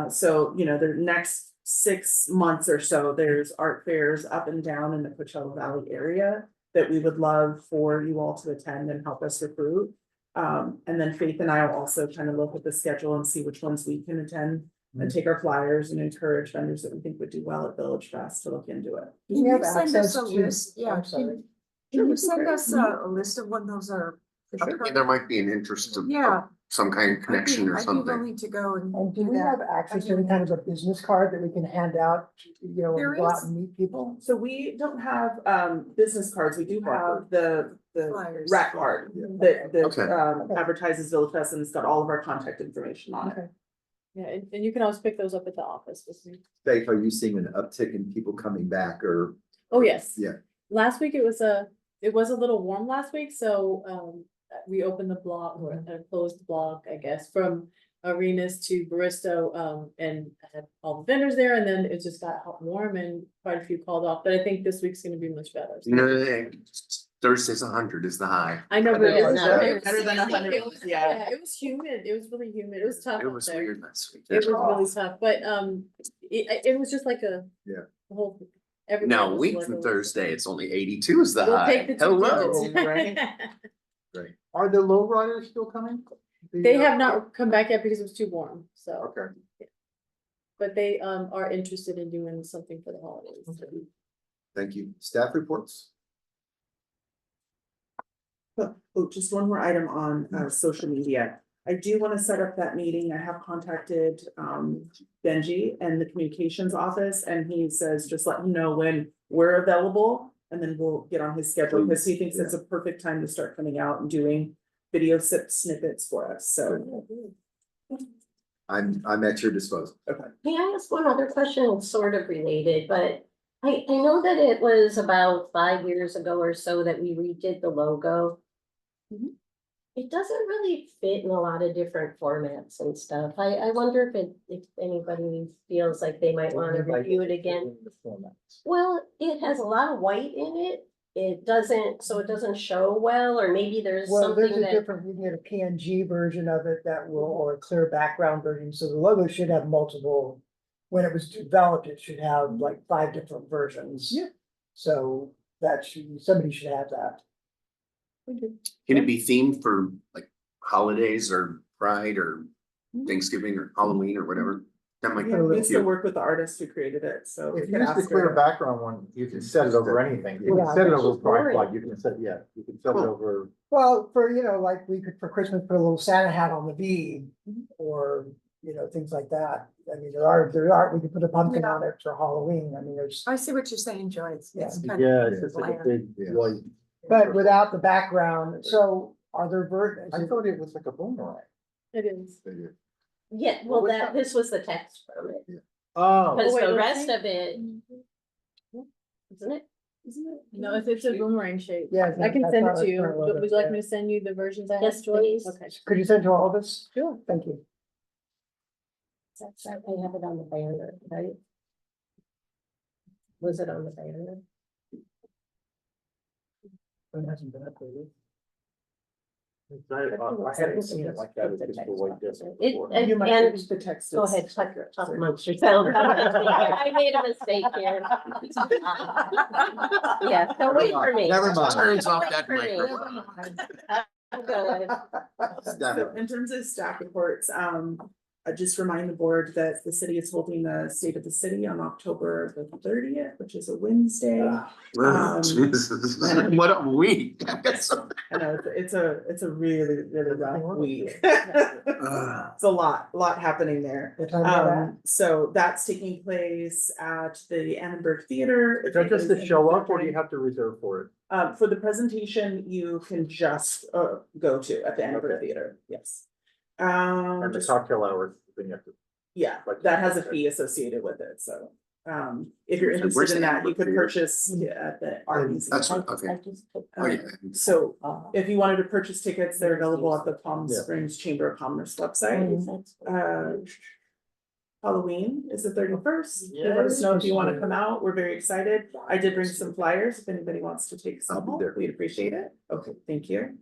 So, you know, the next 6 months or so, there's art fairs up and down in the Coachella Valley area that we would love for you all to attend and help us recruit. And then Faith and I will also kind of look at the schedule and see which ones we can attend and take our flyers and encourage vendors that we think would do well at Villagefest to look into it. Can you have send access us a to- list? Yeah. I'm sorry. Can you send us a list of when those are? There might be an interest of Yeah. some kind of connection or I'd be something. willing to go and And do do we have that. access to any kind of a business card that we can hand out, you know, when There we go out is. and meet people? So we don't have business cards. We do have the Flyers. rat card that advertises Villagefest and it's got all of our contact information on it. Okay. Yeah, and you can always pick those up at the office with me. Faith, are you seeing an uptick in people coming back or? Oh, yes. Yeah. Last week it was a little warm last week, so we opened the block or closed the block, I guess, from arenas to Baristo, and had all the vendors there, and then it just got warm and quite a few called off, but I think this week's gonna be much better. so. No, Thursday's 100 is the high. I know, but it was Better than 100, yeah. It was humid, it was really humid, it was tough It up was there. weird last week. It was really tough, but it was just like a. Yeah. The whole. everybody Now, a was week like from a- Thursday, it's only 82 is the We'll high. take the 2 Hello. digits. Are the lowriders still coming? They have not come back yet because it was too warm, so. Okay. But they are interested in doing something for the holidays. Thank you. Staff reports? Oh, just one more item on social media. I do want to set up that meeting. I have contacted Benji and the communications office, and he says, just let him know when we're available. And then we'll get on his schedule because he thinks it's a perfect time to start coming out and doing video snippets for us, so. I'm at your disposal. May I ask one other question? It's sort of related, but I know that it was about 5 years ago or so that we redid the logo. It doesn't really fit in a lot of different formats and stuff. I wonder if anybody feels like they might want to review it again. Well, it has a lot of white in it. It doesn't show well, or maybe there's Well, there's something a that. different, you can get a PNG version of it that will, or a clear background version, so the logo should have multiple. When it was developed, it should have like 5 different versions. Yeah. So somebody should have that. Can it be themed for like holidays or Pride or Thanksgiving or Halloween or whatever? That might be Yeah, we still cute. work with the artist who created it, so. we If could you use the ask clear her. background one, you can set it over anything. You Yeah, can set it it's over just boring. Firefly, you can set, yeah, you can set it over. Well, for, like we could for Christmas, put a little Santa hat on the V, or, things like that. I mean, we could put a pumpkin on it for Halloween. I mean, there's, I see what you're saying, Joy. It's kind of. Yeah, it's just like a bland. big, like. but without the background, so are there I thought it was like a boomerang. It is. Yeah, well, this was the text from it, Oh. because wait, the let's rest see. of it, isn't it? No, it's a boomerang shape. Yeah, I can that's send how it to it's you. current logo, Would you like yeah. me to send you the versions I have? Yes, please. Okay. Could you send to all of us? Sure. Thank you. I have it on the banner, right? Was it on the banner? It hasn't been updated. I haven't seen it like that, it's just the white disc. And, You might and, use the text. go ahead, talk amongst yourselves. I made a mistake here. Yeah, so wait for me. Never mind. Turns off that Wait for me. microphone. I'm going. So in terms of staff reports, just remind the board that the city is holding the State of the City on October the 30th, which is a Wednesday. Jesus, what a week. I know, it's a really, really rough week. It's a lot happening there. What time is that? So that's taking place at the Annenberg Theater. Is that just to show up or do you have to reserve for it? For the presentation, you can just go to at the Annenberg Theater, yes. And the Just- cocktail hour, then you have to. yeah, that has a fee associated with it, so. If you're Where's interested in the that, you Annenberg could Theater? purchase at the art museum. That's right, okay. Oh, yeah. So if you wanted to purchase tickets, they're available at the Palm Yeah. Springs Chamber of Commerce website. Halloween is the 31st. Let us know if you want to come out. We're very excited. I did bring some flyers if anybody wants to take I'll some be home. there. We'd appreciate it. Okay, thank you.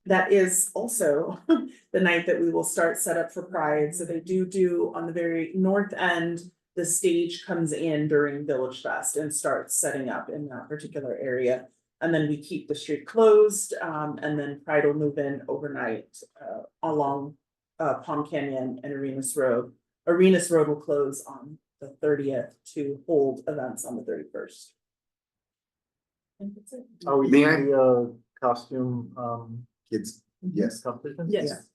That is also the night that we will start set up for Pride. So they do on the very north end, the stage comes in during Villagefest and starts setting up in that particular area. And then we keep the street closed, and then Pride will move in overnight along Palm Canyon and Arenas Road. Arenas Road will close on the 30th to hold events on the 31st. Are we May I- doing the costume, Kids, yes. competition? Yes.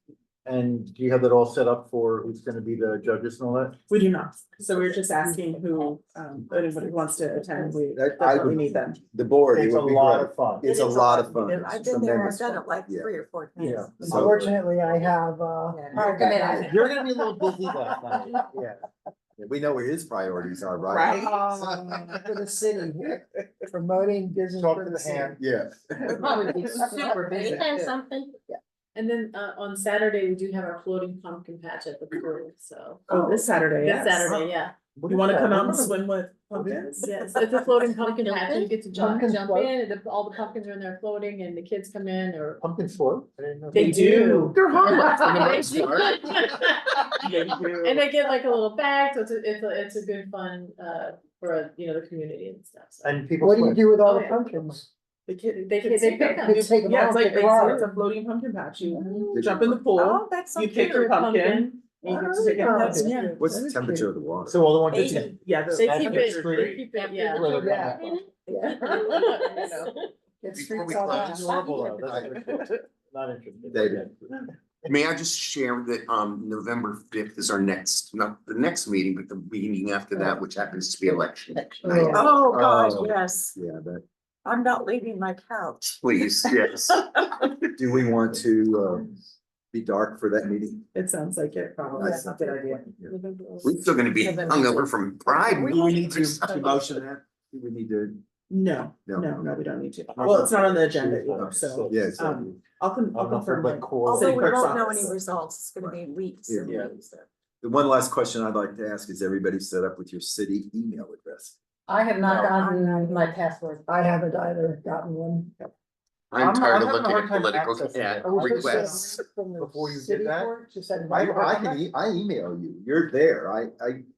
And do you have that all set up for who's gonna be the judges and all that? We do not. So we're just asking who, anybody who wants to attend, we I definitely would- need them. The board, it It's a would be lot great. of fun. It's a lot of fun. I've It's been there, I've tremendous done fun. it like Yeah. 3 or 4 times. Yeah. Unfortunately, I have, You're gonna be a little busy that night, yeah. We know where his priorities are, right? for the city, promoting business. Talk for to the city. hand. Yeah. Probably be super busy. And something. And then on Saturday, we do have our floating pumpkin patch at the pool, so. Oh, this Saturday, This yes. Saturday, yeah. You wanna come out and swim with pumpkins? Yes, it's a floating pumpkin patch, and you get to jump Pumpkins float? in, and all the pumpkins are in there floating, and the kids come in, or. Pumpkin float? I didn't know. They do. They're harmless. for the They most do. part. They do. And they get like a little bag, so it's a good fun, for, the community and stuff, so. And people What do you swim. do with all Oh, the yeah. pumpkins? The kid, They kids pick take them. them. Kids take them Yeah, out, it's like, pick them out. it's a floating pumpkin patch. You Mhm. jump in the pool, Oh, that's so you pick cute. your pumpkin, and you get to take it home. That's Yeah. cute. What's the That is temperature cute. of the water? So all the ones that They- Yeah. They That's keep the it, street. they keep it, yeah. Where they're Yeah. coming Yeah. It's Before we streets all close, that. It's horrible though, that's not interesting. David. May I just share that November 5th is our next, not the next meeting, but the meeting after that, which happens to be election night. Oh, gosh, Oh. yes. Yeah, that, I'm not leaving my couch. Please, yes. do we want to be dark for that meeting? It sounds like it, probably. That's not a good idea. We're still gonna be hungover from Pride. Do we need to motion that? Do we need to? No, No. no, we don't need to. Well, it's not on the agenda either, so, Yes. I'll confirm Like with core. City Although we Clerk's won't know any office. results, it's gonna be weeks. and Yeah. weeks. The one last question I'd like to ask is everybody set up with your city email address? I have not No, gotten my password. I haven't either gotten one. I'm tired of having a looking hard at time political accessing it. Oh, was this, requests. from the Before you did city that? court? Just said- I email you, you're there, I.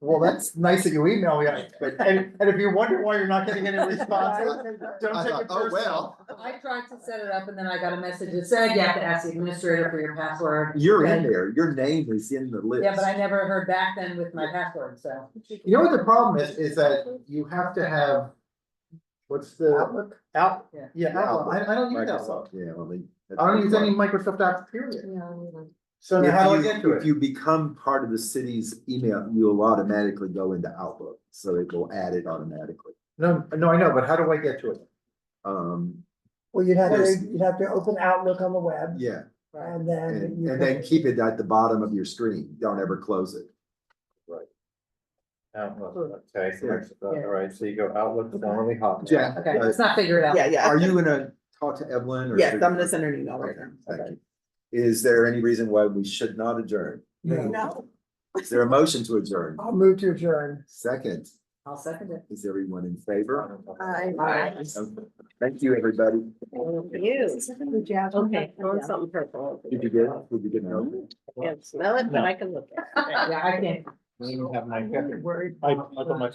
Well, that's nice that you email me, but, and if you wonder why you're not getting any responses, don't I take thought, it oh, personal. well. I tried to set it up and then I got a message that said you have to ask the administrator for your password. You're in And- there, your name is in the list. Yeah, but I never heard back then with my password, so. You know what the problem is that you have to have, what's the? Outlook? Yeah, Outlook, I don't use Outlook, Microsoft, yeah, well, they. I don't use any Microsoft apps, period. So If how do I you- get to If it? you become part of the city's email, you'll automatically go into Outlook, so it will add it automatically. No, I know, but how do I get to it? Well, you'd have There's- to, you'd have to open Outlook on the web. Yeah, And then. and, you and then can- keep it at the bottom of your screen, don't ever close it. Outlook, okay, all right, so you go Outlook, formerly Hotmail. Jack, Okay, let's not figure it out. Yeah, yeah. are you gonna talk to Evelyn or? Yes, I'm gonna send her an email right Okay, now. thank you. Is there any reason why we should not adjourn? No. Is there a motion to adjourn? I'll move to adjourn. Second, I'll second it. is everyone in favor? I. Thank you, everybody. Good job. Okay, I want something purple. Did you get it? Did you get it? Can't smell it, but I can look at it. Yeah, I can't. You have my. Worried. I put my.